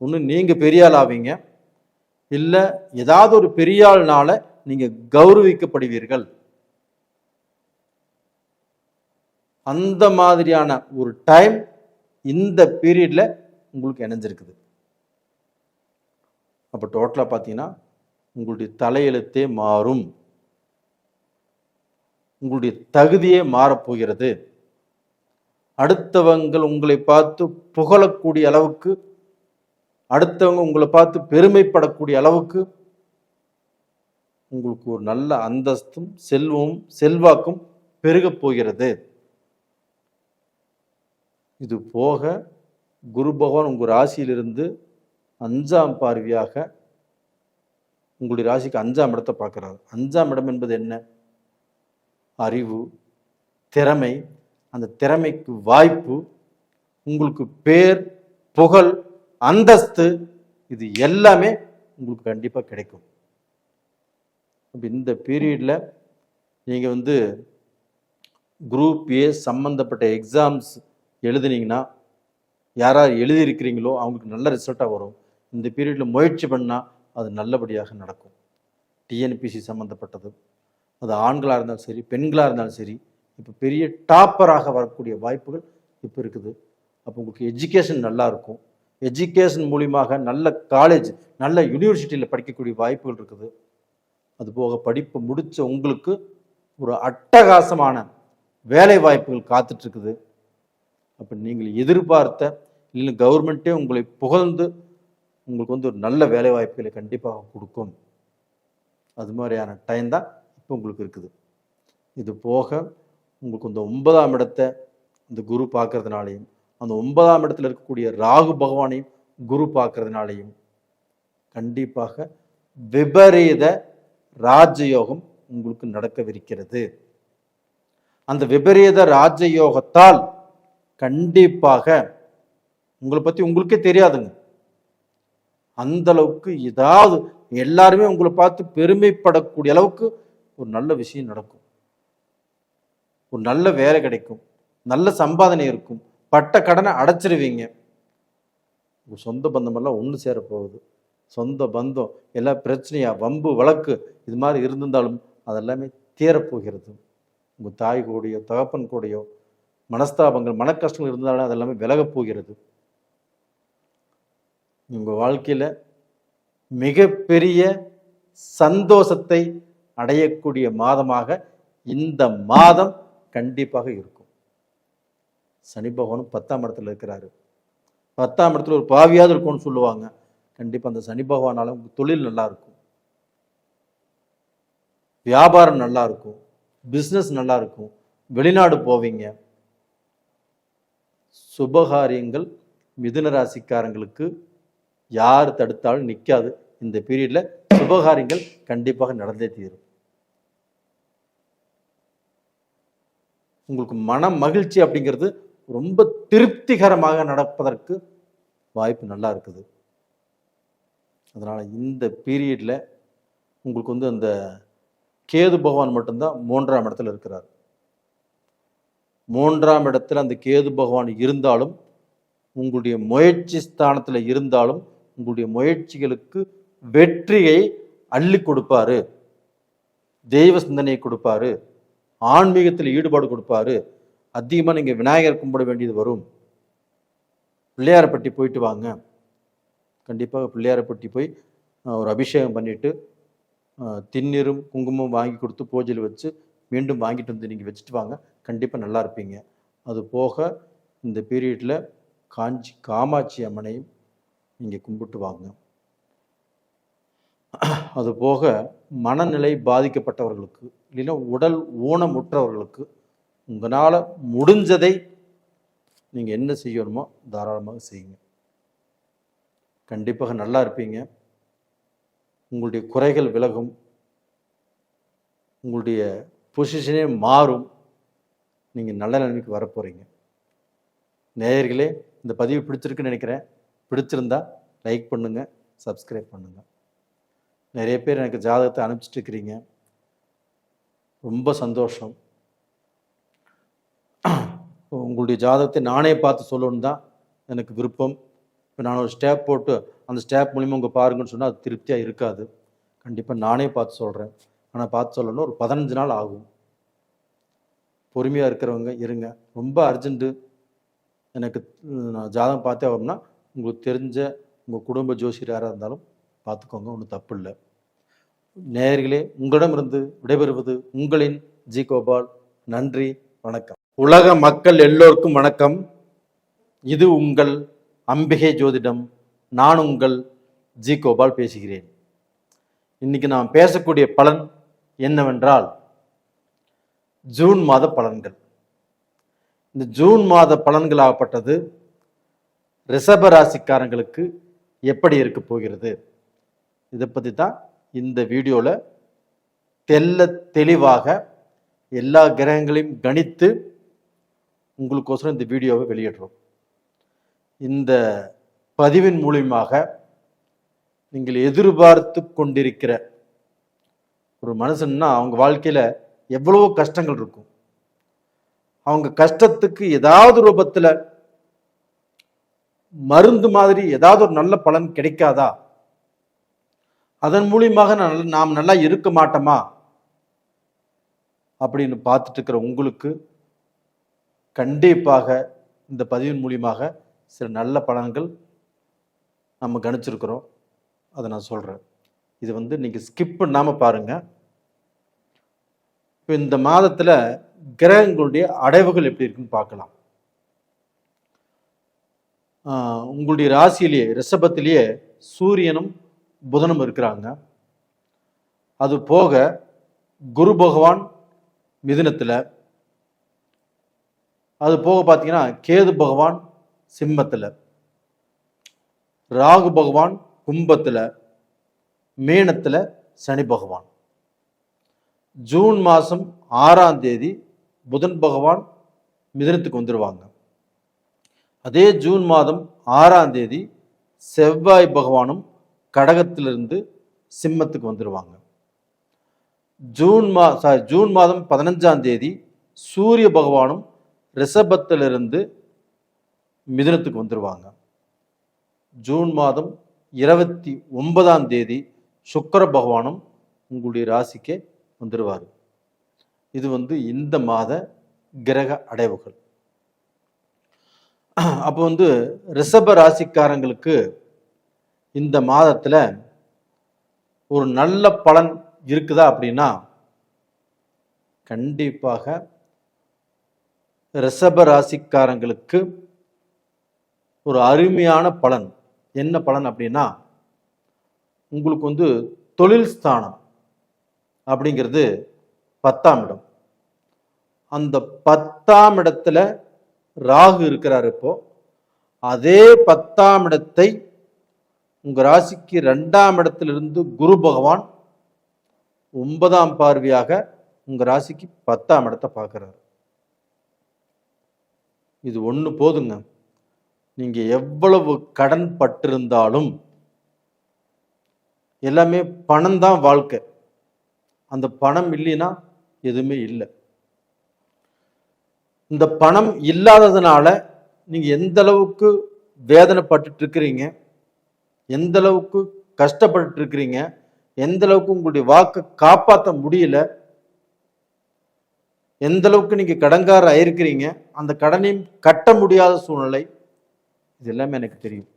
ஒன்று நீங்கள் பெரிய ஆள் ஆவீங்க, இல்லை ஏதாவது ஒரு பெரிய ஆள்னால நீங்கள் கௌரவிக்கப்படுவீர்கள். அந்த மாதிரியான ஒரு டைம் இந்த பீரியட்ல உங்களுக்கு இணைஞ்சிருக்குது. அப்போ டோட்டலாக பார்த்தீங்கன்னா உங்களுடைய தலையெழுத்தே மாறும், உங்களுடைய தகுதியே மாறப்போகிறது. அடுத்தவங்கள் உங்களை பார்த்து புகழக்கூடிய அளவுக்கு, அடுத்தவங்க உங்களை பார்த்து பெருமைப்படக்கூடிய அளவுக்கு உங்களுக்கு ஒரு நல்ல அந்தஸ்தும் செல்வமும் செல்வாக்கும் பெருகப் போகிறது. இது போக குரு பகவான் உங்கள் ராசியிலிருந்து 5ஆம் பார்வையாக உங்களுடைய ராசிக்கு 5ஆம் இடத்தை பார்க்கிறார். 5ஆம் இடம் என்பது என்ன? அறிவு, திறமை, அந்த திறமைக்கு வாய்ப்பு, உங்களுக்கு பேர், புகழ், அந்தஸ்து, இது எல்லாமே உங்களுக்கு கண்டிப்பாக கிடைக்கும். இந்த பீரியடில் நீங்கள் குரூப் ஏ சம்மந்தப்பட்ட எக்ஸாம்ஸ் எழுதுனீங்கன்னா, யாரார் எழுதியிருக்கிறீங்களோ அவங்களுக்கு நல்ல ரிசல்ட்டாக வரும். இந்த பீரியடில் முயற்சி பண்ணால் அது நல்லபடியாக நடக்கும். டிஎன்பிசி சம்மந்தப்பட்டது, அது ஆண்களாக இருந்தாலும் சரி, பெண்களாக இருந்தாலும் சரி, இப்போ பெரிய டாப்பராக வரக்கூடிய வாய்ப்புகள் இப்போ இருக்குது. அப்போ உங்களுக்கு எஜுகேஷன் நல்லா இருக்கும். எஜுகேஷன் மூலியமாக நல்ல காலேஜ், நல்ல யூனிவர்சிட்டியில் படிக்கக்கூடிய வாய்ப்புகள் இருக்குது. அதுபோக படிப்பு முடித்த உங்களுக்கு ஒரு அட்டகாசமான வேலை வாய்ப்புகள் காத்துட்ருக்குது. அப்போ நீங்கள் எதிர்பார்த்த, இல்லை கவர்மெண்ட்டே உங்களை புகழ்ந்து உங்களுக்கு ஒரு நல்ல வேலை வாய்ப்புகளை கண்டிப்பாக கொடுக்கும். அது மாதிரியான டைம் தான் இப்போ உங்களுக்கு இருக்குது. இது போக உங்களுக்கு இந்த 9ஆம் இடத்தை இந்த குரு பார்க்கறதுனாலையும், அந்த 9ஆம் இடத்துல இருக்கக்கூடிய ராகு பகவானையும் குரு பார்க்கறதுனாலையும் கண்டிப்பாக விபரீத ராஜயோகம் உங்களுக்கு நடக்கவிருக்கிறது. அந்த விபரீத ராஜயோகத்தால் கண்டிப்பாக உங்களை பற்றி உங்களுக்கே தெரியாதுங்க, அந்த அளவுக்கு ஏதாவது எல்லாருமே உங்களை பார்த்து பெருமைப்படக்கூடிய அளவுக்கு ஒரு நல்ல விஷயம் நடக்கும். ஒரு நல்ல வேலை கிடைக்கும், நல்ல சம்பாதனை இருக்கும், பட்ட கடனை அடைச்சிருவீங்க. உங்கள் சொந்த பந்தமெல்லாம் ஒன்று சேரப்போகுது. சொந்த பந்தம் எல்லாம் பிரச்சனையா, வம்பு வழக்கு இது மாதிரி இருந்திருந்தாலும் அதெல்லாமே தீரப்போகிறது. உங்கள் தாய் கூடயோ தகப்பன் கூடயோ மனஸ்தாபங்கள், மன கஷ்டங்கள் இருந்தாலும் அதெல்லாமே விலகப் போகிறது. உங்கள் வாழ்க்கையில் மிகப்பெரிய சந்தோஷத்தை அடையக்கூடிய மாதமாக இந்த மாதம் கண்டிப்பாக இருக்கும். சனி பகவானும் 10ஆம் இடத்துல இருக்கிறாரு. 10ஆம் இடத்துல ஒரு பாவியாவது இருக்கும்னு சொல்லுவாங்க. கண்டிப்பாக அந்த சனி பகவானால உங்கள் தொழில் நல்லா இருக்கும், வியாபாரம் நல்லா இருக்கும், பிஸ்னஸ் நல்லா இருக்கும், வெளிநாடு போவீங்க. சுபகாரியங்கள் மிதுன ராசிக்காரங்களுக்கு யார் தடுத்தாலும் நிற்காது. இந்த பீரியட்ல சுபகாரியங்கள் கண்டிப்பாக நடந்தே தீரும். உங்களுக்கு மன மகிழ்ச்சி அப்படிங்கிறது ரொம்ப திருப்திகரமாக நடப்பதற்கு வாய்ப்பு நல்லா இருக்குது. அதனால இந்த பீரியட்ல உங்களுக்கு அந்த கேது பகவான் மட்டும்தான் 3ஆம் இடத்துல இருக்கிறார். 3ஆம் இடத்துல அந்த கேது பகவான் இருந்தாலும், உங்களுடைய முயற்சி ஸ்தானத்தில் இருந்தாலும், உங்களுடைய முயற்சிகளுக்கு வெற்றியை அள்ளி கொடுப்பாரு, தெய்வ சிந்தனையை கொடுப்பாரு, ஆன்மீகத்தில் ஈடுபாடு கொடுப்பாரு. அதிகமாக நீங்கள் விநாயகர் கும்பிட வேண்டியது வரும். பிள்ளையாரப்பட்டி போயிட்டு வாங்க, கண்டிப்பாக பிள்ளையாரப்பட்டி போய் ஒரு அபிஷேகம் பண்ணிவிட்டு திண்ணீரும் குங்குமம் வாங்கி கொடுத்து பூஜையில் வச்சு மீண்டும் வாங்கிட்டு நீங்கள் வச்சுட்டு வாங்க, கண்டிப்பாக நல்லா இருப்பீங்க. அது போக இந்த பீரியடில் காமாட்சி அம்மனையும் நீங்கள் கும்பிட்டு வாங்க. அது போக மனநிலை பாதிக்கப்பட்டவர்களுக்கு, இல்லைன்னா உடல் ஊனமுற்றவர்களுக்கு உங்களால் முடிஞ்சதை நீங்கள் என்ன செய்யணுமோ தாராளமாக செய்யுங்க. கண்டிப்பாக நல்லா இருப்பீங்க. உங்களுடைய குறைகள் விலகும், உங்களுடைய பொசிஷனே மாறும், நீங்கள் நல்ல நிலைமைக்கு வரப்போகிறீங்க. நேயர்களே, இந்த பதிவு பிடிச்சிருக்குன்னு நினைக்கிறேன். பிடிச்சிருந்தா லைக் பண்ணுங்கள், சப்ஸ்கிரைப் பண்ணுங்கள். நிறைய பேர் எனக்கு ஜாதகத்தை அனுப்பிச்சிட்டு இருக்கிறீங்க, ரொம்ப சந்தோஷம். உங்களுடைய ஜாதகத்தை நானே பார்த்து சொல்லணுன்னு தான் எனக்கு விருப்பம். இப்போ நான் ஒரு ஸ்டேப் போட்டு அந்த ஸ்டேப் மூலிமா உங்கள் பாருங்கன்னு சொன்னால் அது திருப்தியாக இருக்காது. கண்டிப்பாக நானே பார்த்து சொல்கிறேன். ஆனால் பார்த்து சொல்லணும்னா ஒரு 15 நாள் ஆகும். பொறுமையாக இருக்கிறவங்க இருங்க. ரொம்ப அர்ஜென்ட்டு, எனக்கு நான் ஜாதகம் பார்த்தே ஆகும்னா உங்களுக்கு தெரிஞ்ச உங்கள் குடும்ப ஜோசியர் யாராக இருந்தாலும் பார்த்துக்கோங்க, ஒன்றும் தப்பு இல்லை. நேயர்களே, உங்களிடமிருந்து விடைபெறுவது உங்களின் ஜி கோபால். நன்றி, வணக்கம். உலக மக்கள் எல்லோருக்கும் வணக்கம். இது உங்கள் அம்பிகை ஜோதிடம். நான் உங்கள் ஜி கோபால் பேசுகிறேன். இன்னைக்கு நாம் பேசக்கூடிய பலன் என்னவென்றால் ஜூன் மாத பலன்கள். இந்த ஜூன் மாத பலன்களாகப்பட்டது ரிஷப ராசிக்காரங்களுக்கு எப்படி இருக்க போகிறது, இதை பற்றி தான் இந்த வீடியோவில் தெளிவாக எல்லா கிரகங்களையும் கணித்து உங்களுக்கோசரம் இந்த வீடியோவை வெளியிடுறோம். இந்த பதிவின் மூலியமாக நீங்கள் எதிர்பார்த்து கொண்டிருக்கிற ஒரு மனுஷன்னா அவங்க வாழ்க்கையில் எவ்வளவோ கஷ்டங்கள் இருக்கும். அவங்க கஷ்டத்துக்கு ஏதாவது ரூபத்தில் மருந்து மாதிரி ஏதாவது ஒரு நல்ல பலன் கிடைக்காதா, அதன் மூலியமாக நாம் நல்லா இருக்க மாட்டோமா அப்படின்னு பார்த்துட்டு இருக்கிற உங்களுக்கு கண்டிப்பாக இந்த பதிவின் மூலியமாக சில நல்ல பலன்கள் நம்ம கணிச்சிருக்கிறோம். அதை நான் சொல்கிறேன். இது நீங்கள் ஸ்கிப் பண்ணாமல் பாருங்கள். இப்போ இந்த மாதத்தில் கிரகங்களுடைய அடைவுகள் எப்படி இருக்குன்னு பார்க்கலாம். உங்களுடைய ராசியிலேயே ரிஷபத்திலேயே சூரியனும் புதனும் இருக்கிறாங்க. அது போக குரு பகவான் மிதுனத்தில், அது போக பார்த்தீங்கன்னா கேது பகவான் சிம்மத்தில், ராகு பகவான் கும்பத்தில், மீனத்தில் சனி பகவான். ஜூன் மாதம் 6ஆம் தேதி புதன் பகவான் மிதுனத்துக்கு வந்துடுவாங்க. அதே ஜூன் மாதம் 6ஆம் தேதி செவ்வாய் பகவானும் கடகத்திலிருந்து சிம்மத்துக்கு வந்துடுவாங்க. ஜூன் மாதம் 15ஆம் தேதி சூரிய பகவானும் ரிஷபத்திலிருந்து மிதுனத்துக்கு வந்துடுவாங்க. ஜூன் மாதம் 29ஆம் தேதி சுக்கிர பகவானும் உங்களுடைய ராசிக்கே வந்துடுவார். இது இந்த மாத கிரக அடைவுகள். அப்போ ரிஷப ராசிக்காரங்களுக்கு இந்த மாதத்தில் ஒரு நல்ல பலன் இருக்குதா அப்படின்னா கண்டிப்பாக ரிஷப ராசிக்காரங்களுக்கு ஒரு அருமையான பலன். என்ன பலன் அப்படின்னா உங்களுக்கு தொழில் ஸ்தானம் அப்படிங்கிறது 10ஆம் இடம். அந்த 10ஆம் இடத்துல ராகு இருக்கிறார். இப்போ அதே 10ஆம் இடத்தை உங்க ராசிக்கு 2ஆம் இடத்திலிருந்து குரு பகவான் 9ஆம் பார்வையாக உங்க ராசிக்கு 10ஆம் இடத்தை பார்க்கிறார். இது ஒண்ணு போதுங்க. நீங்க எவ்வளவு கடன் பட்டிருந்தாலும் எல்லாமே பணம் தான் வாழ்க்கை. அந்த பணம் இல்லைன்னா எதுவுமே இல்லை. இந்த பணம் இல்லாததுனால நீங்க எந்த அளவுக்கு வேதனைப்பட்டு இருக்கிறீங்க, எந்த அளவுக்கு கஷ்டப்பட்டு இருக்கிறீங்க, எந்த அளவுக்கு உங்களுடைய வாக்கை காப்பாற்ற முடியல, எந்த அளவுக்கு நீங்க கடன்கார ஆயிருக்கிறீங்க, அந்த கடனையும் கட்ட முடியாத சூழ்நிலை, இது எல்லாமே எனக்கு தெரியும்.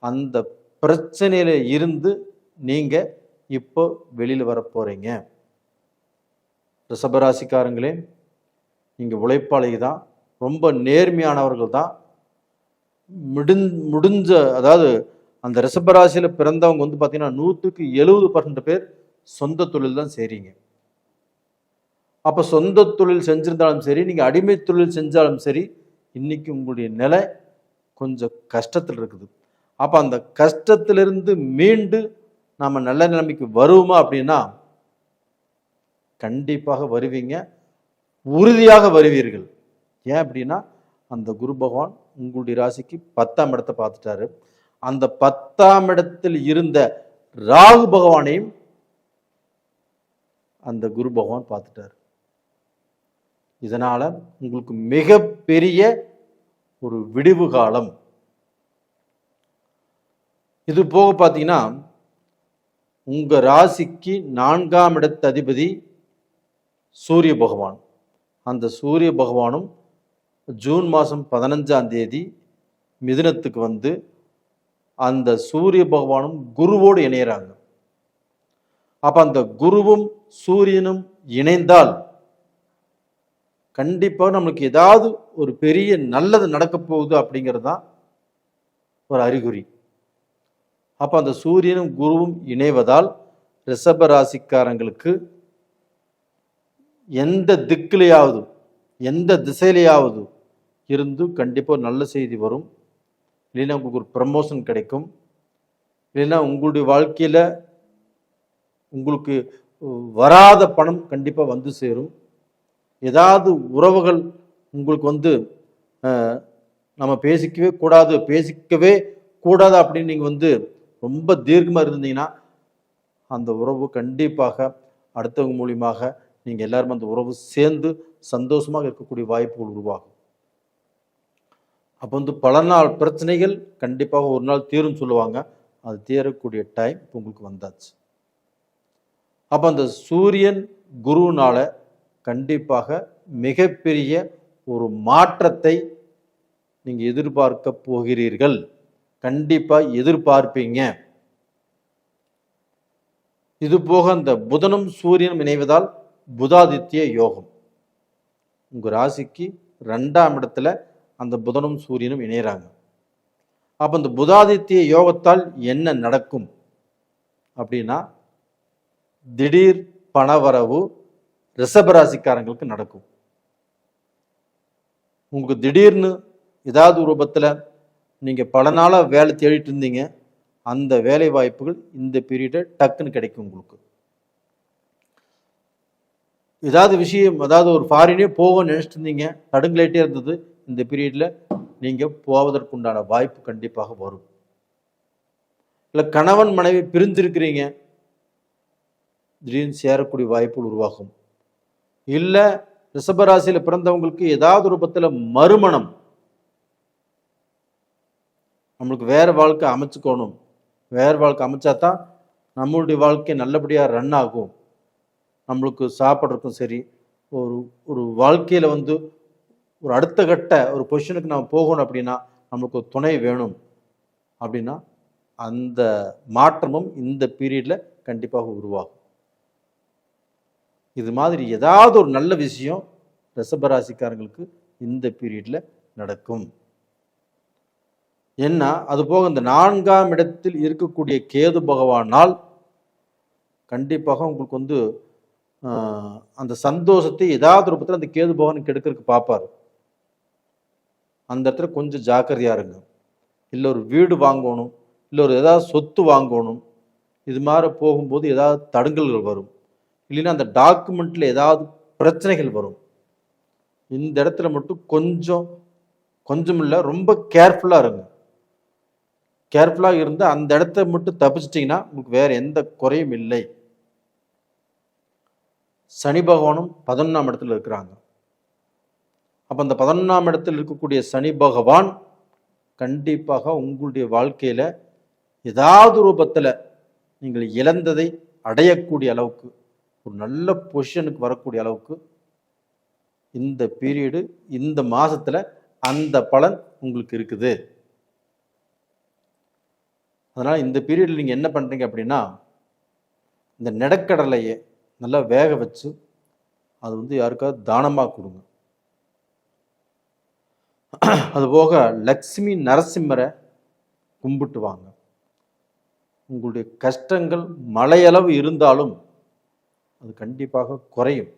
அந்த பிரச்சனையில இருந்து நீங்க இப்போ வெளியில வர போறீங்க. ரிஷபராசிக்காரங்களே, நீங்க உழைப்பாளி தான், ரொம்ப நேர்மையானவர்கள் தான். முடிஞ்ச அதாவது அந்த ரிஷபராசியில பிறந்தவங்க பார்த்தீங்கன்னா 100% பேர் சொந்த தொழில் தான் செய்றீங்க. அப்ப சொந்த தொழில் செஞ்சிருந்தாலும் சரி, நீங்க அடிமை தொழில் செஞ்சாலும் சரி, இன்னைக்கு உங்களுடைய நிலை கொஞ்சம் கஷ்டத்தில் இருக்குது. அப்ப அந்த கஷ்டத்திலிருந்து மீண்டு நாம நல்ல நிலைமைக்கு வருவோமா அப்படின்னா கண்டிப்பாக வருவீங்க, உறுதியாக வருவீர்கள். ஏன் அப்படின்னா அந்த குரு பகவான் உங்களுடைய ராசிக்கு 10ஆம் இடத்தை பார்த்துட்டாரு. அந்த 10ஆம் இடத்தில் இருந்த ராகு பகவானையும் அந்த குரு பகவான் பார்த்துட்டாரு. இதனால உங்களுக்கு மிகப்பெரிய ஒரு விடிவு காலம். இது போக பார்த்தீங்கன்னா உங்க ராசிக்கு 4ஆம் இடத்து அதிபதி சூரிய பகவான். அந்த சூரிய ஜூன் மாதம் 15ஆம் தேதி மிதுனத்துக்கு வந்து அந்த சூரிய பகவானும் குருவோடு இணையறாங்க. அப்ப அந்த குருவும் சூரியனும் இணைந்தால் கண்டிப்பா நமக்கு ஏதாவது ஒரு பெரிய நல்லது நடக்க போகுது அப்படிங்கிறது தான் ஒரு அறிகுறி. அப்ப அந்த சூரியனும் குருவும் இணைவதால் ரிஷப ராசிக்காரங்களுக்கு எந்த திக்கிலையாவது எந்த திசையிலையாவது இருந்து கண்டிப்பா நல்ல செய்தி வரும். இல்லைன்னா உங்களுக்கு ஒரு ப்ரமோஷன் கிடைக்கும். இல்லைன்னா உங்களுடைய வாழ்க்கையில உங்களுக்கு வராத பணம் கண்டிப்பா வந்து சேரும். ஏதாவது உறவுகள் உங்களுக்கு நம்ம பேசிக்கவே கூடாது அப்படின்னு நீங்க ரொம்ப தீர்க்கமா இருந்தீங்கன்னா அந்த உறவு கண்டிப்பாக அடுத்தவங்க மூலியமாக நீங்க எல்லாரும் அந்த உறவு சேர்ந்து சந்தோஷமாக இருக்கக்கூடிய வாய்ப்புகள் உருவாகும். அப்போ பல நாள் பிரச்சனைகள் கண்டிப்பாக ஒரு நாள் தீரும் சொல்லுவாங்க. அது தீரக்கூடிய டைம் இப்போ உங்களுக்கு வந்தாச்சு. அப்போ அந்த சூரியன் குருனால கண்டிப்பாக மிகப்பெரிய ஒரு மாற்றத்தை நீங்க எதிர்பார்க்க போகிறீர்கள். கண்டிப்பா எதிர்பார்ப்பீங்க. இது போக அந்த புதனும் சூரியனும் இணைவதால் புதாதித்ய யோகம். உங்க ராசிக்கு 2ஆம் இடத்துல அந்த புதனும் சூரியனும் இணையறாங்க. அப்ப அந்த புதாதித்ய யோகத்தால் என்ன நடக்கும் அப்படின்னா, திடீர் பணவரவு ரிஷபராசிக்காரங்களுக்கு நடக்கும். உங்களுக்கு திடீர்னு ஏதாவது ரூபத்தில் நீங்க பல நாளா வேலை தேடிட்டு இருந்தீங்க, அந்த வேலை வாய்ப்புகள் இந்த பீரியட டக்குன்னு கிடைக்கும். உங்களுக்கு ஏதாவது விஷயம் ஒரு ஃபாரினே போக நினைச்சிட்டு இருந்தீங்க, தடுங்கலாயிட்டே இருந்தது, இந்த பீரியட்ல நீங்க போவதற்குண்டான வாய்ப்பு கண்டிப்பாக வரும். இல்லை கணவன் மனைவி பிரிந்திருக்கிறீங்க, திடீர்னு சேரக்கூடிய வாய்ப்புகள் உருவாகும். இல்லை ரிஷபராசியில் பிறந்தவங்களுக்கு ஏதாவது ரூபத்தில் மறுமணம், நம்மளுக்கு வேற வாழ்க்கை அமைச்சுக்கணும், வேற வாழ்க்கை அமைச்சாதான் நம்மளுடைய வாழ்க்கை நல்லபடியாக ரன் ஆகும், நம்மளுக்கு சாப்பிட்றதுக்கும் சரி, ஒரு வாழ்க்கையில் ஒரு அடுத்த கட்ட ஒரு பொசிஷனுக்கு நம்ம போகணும் அப்படின்னா நம்மளுக்கு ஒரு துணை வேணும் அப்படின்னா அந்த மாற்றமும் இந்த பீரியடில் கண்டிப்பாக உருவாகும். இது மாதிரி ஏதாவது ஒரு நல்ல விஷயம் ரிஷபராசிக்காரங்களுக்கு இந்த பீரியடில் நடக்கும். என்ன அது போக இந்த 4ஆம் இடத்தில் இருக்கக்கூடிய கேது பகவானால் கண்டிப்பாக உங்களுக்கு அந்த சந்தோஷத்தை ஏதாவது ரூபத்தில் அந்த கேது பகவான் கெடுக்கிறதுக்கு பார்ப்பார். அந்த இடத்துல கொஞ்சம் ஜாக்கிரதையா இருங்க. இல்லை ஒரு வீடு வாங்கணும், இல்லை ஏதாவது சொத்து வாங்கணும், இது மாதிரி போகும்போது ஏதாவது தடங்கல்கள் வரும், இல்லைன்னா அந்த டாக்குமெண்ட்ல ஏதாவது பிரச்சனைகள் வரும். இந்த இடத்துல மட்டும் கொஞ்சம் இல்லை ரொம்ப கேர்ஃபுல்லாக இருங்க. கேர்ஃபுல்லாக இருந்து அந்த இடத்த மட்டும் தப்பிச்சிட்டிங்கன்னா உங்களுக்கு வேற எந்த குறையும் இல்லை. சனி பகவானும் 11ஆம் இடத்துல இருக்கிறாங்க. அப்போ அந்த 11ஆம் இடத்தில் இருக்கக்கூடிய சனி பகவான் கண்டிப்பாக உங்களுடைய வாழ்க்கையில் ஏதாவது ரூபத்தில் நீங்கள் இழந்ததை அடையக்கூடிய அளவுக்கு ஒரு நல்ல பொசிஷனுக்கு வரக்கூடிய அளவுக்கு இந்த பீரியடு இந்த மாதத்தில் அந்த பலன் உங்களுக்கு இருக்குது. அதனால் இந்த பீரியடில் நீங்கள் என்ன பண்ணுறீங்க அப்படின்னா, இந்த நிலக்கடலையை நல்லா வேக வச்சு அது யாருக்காவது தானமாக கொடுங்க. அதுபோக லக்ஷ்மி நரசிம்மரை கும்பிட்டு வாங்க. உங்களுடைய கஷ்டங்கள் மலையளவு இருந்தாலும் அது கண்டிப்பாக குறையும்,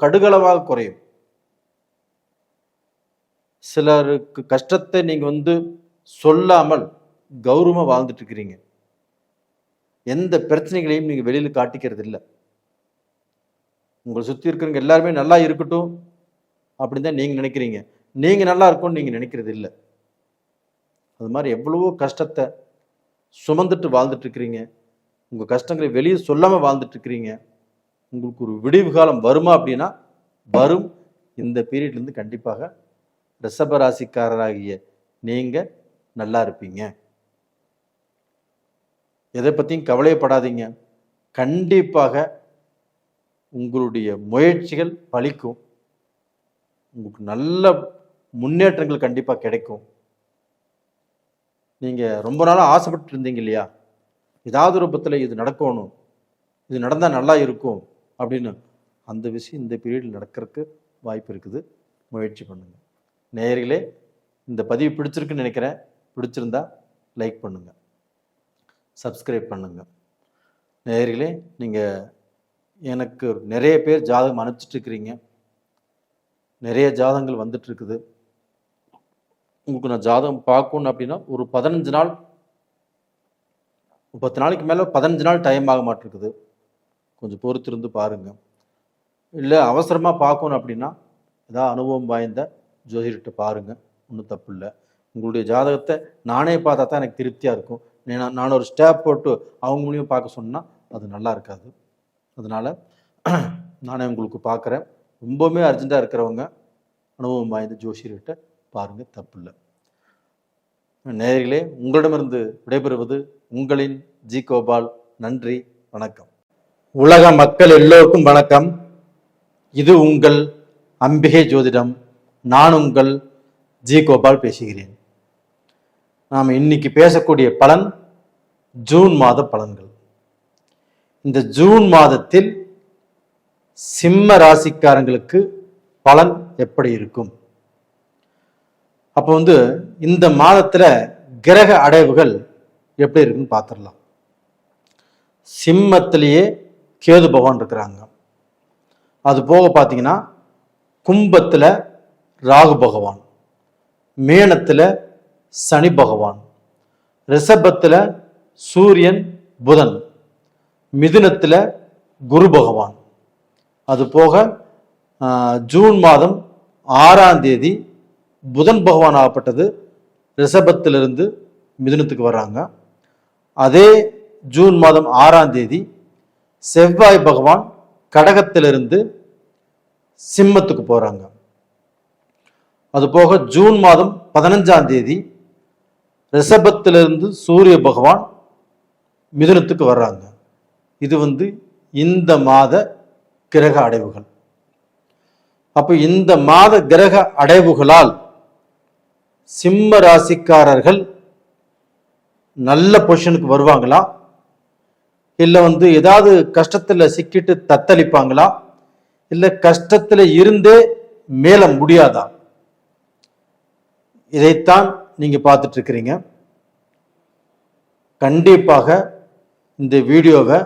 கடுகளவாக குறையும். சிலருக்கு கஷ்டத்தை நீங்க சொல்லாமல் கௌரவமா வாழ்ந்துட்டு இருக்கிறீங்க. எந்த பிரச்சனைகளையும் நீங்க வெளியில காட்டிக்கிறது இல்லை. உங்களை சுத்தி இருக்கிறவங்க எல்லாருமே நல்லா இருக்கட்டும் அப்படின்னு தான் நீங்க நினைக்கிறீங்க. நீங்க நல்லா இருக்கும்னு நீங்க நினைக்கிறது இல்லை. அது மாதிரி எவ்வளவோ கஷ்டத்தை சுமந்துட்டு வாழ்ந்துட்டு இருக்கிறீங்க. உங்க கஷ்டங்களை வெளியே சொல்லாம வாழ்ந்துட்டு இருக்கிறீங்க. உங்களுக்கு ஒரு விடிவு காலம் வருமா அப்படின்னா வரும். இந்த பீரியட்ல இருந்து கண்டிப்பாக ரிஷபராசிக்காரராகிய நீங்க நல்லா இருப்பீங்க. எதை பத்தியும் கவலைப்படாதீங்க. கண்டிப்பாக உங்களுடைய முயற்சிகள் பலிக்கும். உங்களுக்கு நல்ல முன்னேற்றங்கள் கண்டிப்பாக கிடைக்கும். நீங்கள் ரொம்ப நாளாக ஆசைப்பட்டு இருந்தீங்க இல்லையா, ஏதாவது ரூபத்தில் இது நடக்கணும், இது நடந்தால் நல்லா இருக்கும் அப்படின்னு, அந்த விஷயம் இந்த பீரியடில் நடக்கிறதுக்கு வாய்ப்பு இருக்குது. முயற்சி பண்ணுங்கள். நேயர்களே, இந்த பதிவு பிடிச்சிருக்குன்னு நினைக்கிறேன். பிடிச்சிருந்தா லைக் பண்ணுங்கள், சப்ஸ்கிரைப் பண்ணுங்கள். நேயர்களே, நீங்கள் எனக்கு நிறைய பேர் ஜாதகம் அனுப்பிச்சிட்ருக்கிறீங்க, நிறைய ஜாதகங்கள் வந்துட்டுருக்குது. உங்களுக்கு நான் ஜாதகம் பார்க்கணும் அப்படின்னா ஒரு 15 நாள் 30 நாளைக்கு மேலே 15 நாள் டைம் ஆக மாட்டிருக்குது. கொஞ்சம் பொறுத்திருந்து பாருங்கள். இல்லை அவசரமாக பார்க்கணும் அப்படின்னா ஏதாவது அனுபவம் வாய்ந்த ஜோதிடர்கிட்ட பாருங்கள், ஒன்றும் தப்பு இல்லை. உங்களுடைய ஜாதகத்தை நானே பார்த்தா தான் எனக்கு திருப்தியாக இருக்கும். நான் ஒரு ஸ்டேப் போட்டு அவங்க மூலியம் பார்க்க சொன்னால் அது நல்லா இருக்காது. அதனால் நானே உங்களுக்கு பார்க்குறேன். ரொம்பவுமே அர்ஜெண்ட்டாக இருக்கிறவங்க அனுபவம் வாய்ந்த ஜோசியர்கிட்ட பாருங்கள், தப்பு இல்லை. நேயர்களே, உங்களிடமிருந்து விடைபெறுவது உங்களின் ஜி கோபால். நன்றி, வணக்கம். உலக மக்கள் எல்லோருக்கும் வணக்கம். இது உங்கள் அம்பிகை ஜோதிடம். நான் உங்கள் ஜி கோபால் பேசுகிறேன். நாம் இன்னைக்கு பேசக்கூடிய பலன் ஜூன் மாத பலன்கள். இந்த ஜூன் மாதத்தில் சிம்ம ராசிக்காரங்களுக்கு பலன் எப்படி இருக்கும்? அப்போ இந்த மாதத்துல கிரக அடைவுகள் எப்படி இருக்குன்னு பார்த்துடலாம். சிம்மத்திலேயே கேது பகவான் இருக்கிறாங்க. அது போக பார்த்தீங்கன்னா கும்பத்துல ராகு பகவான், மேனத்துல சனி பகவான், ரிஷபத்துல சூரியன் புதன், மிதுனத்துல குரு பகவான். அது போக ஜூன் மாதம் 6ஆம் தேதி புதன் பகவான் ஆகப்பட்டது ரிஷபத்திலிருந்து மிதுனத்துக்கு வர்றாங்க. அதே ஜூன் மாதம் 6ஆம் தேதி செவ்வாய் பகவான் கடகத்திலிருந்து சிம்மத்துக்கு போறாங்க. அது போக ஜூன் மாதம் 15ஆம் தேதி ரிஷபத்திலிருந்து சூரிய பகவான் மிதுனத்துக்கு வர்றாங்க. இது இந்த மாத கிரக அடைவுகள். அப்போ இந்த மாத கிரக அடைவுகளால் சிம்ம ராசிக்காரர்கள் நல்ல பொசிஷனுக்கு வருவாங்களா, இல்லை ஏதாவது கஷ்டத்துல சிக்கிட்டு தத்தளிப்பாங்களா, இல்லை கஷ்டத்துல இருந்தே மேல முடியாதா? இதைத்தான் நீங்க பார்த்துட்டு இருக்கிறீங்க. கண்டிப்பாக இந்த வீடியோவை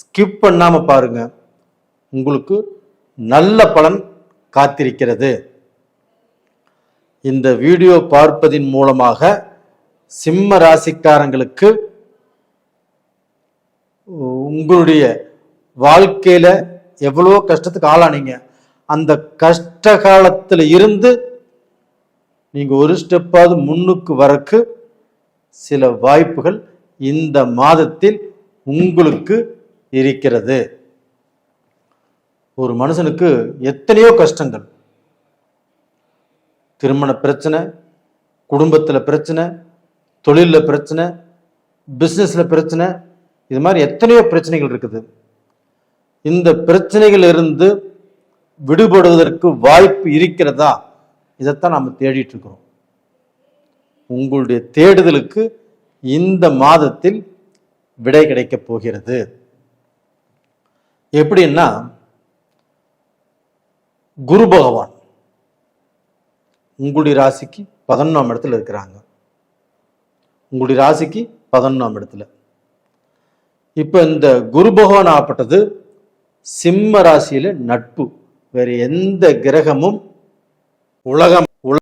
ஸ்கிப் பண்ணாம பாருங்க, உங்களுக்கு நல்ல பலன் காத்திருக்கிறது. இந்த வீடியோ பார்ப்பதின் மூலமாக சிம்ம ராசிக்காரங்களுக்கு உங்களுடைய வாழ்க்கையில எவ்வளோ கஷ்டத்துக்கு ஆளானீங்க, அந்த கஷ்ட காலத்துல இருந்து நீங்க ஒரு ஸ்டெப்பாவது முன்னுக்கு வரக்கு சில வாய்ப்புகள் இந்த மாதத்தில் உங்களுக்கு இருக்கிறது. ஒரு மனுஷனுக்கு எத்தனையோ கஷ்டங்கள், திருமண பிரச்சனை, குடும்பத்தில் பிரச்சனை, தொழிலில் பிரச்சனை, பிஸ்னஸில் பிரச்சனை, இது மாதிரி எத்தனையோ பிரச்சனைகள் இருக்குது. இந்த பிரச்சனைகள் இருந்து விடுபடுவதற்கு வாய்ப்பு இருக்கிறதா? இதைத்தான் நாம் தேடிட்டு இருக்கிறோம். உங்களுடைய தேடுதலுக்கு இந்த மாதத்தில் விடை கிடைக்கப் போகிறது. எப்படின்னா, குரு பகவான் உங்களுடைய ராசிக்கு 11ஆம் இடத்துல இருக்கிறாங்க. உங்களுடைய ராசிக்கு 11ஆம் இடத்துல. இப்ப இந்த குரு பகவான் ஆகப்பட்டது சிம்ம ராசியில நட்பு. வேற எந்த கிரகமும் உலகம்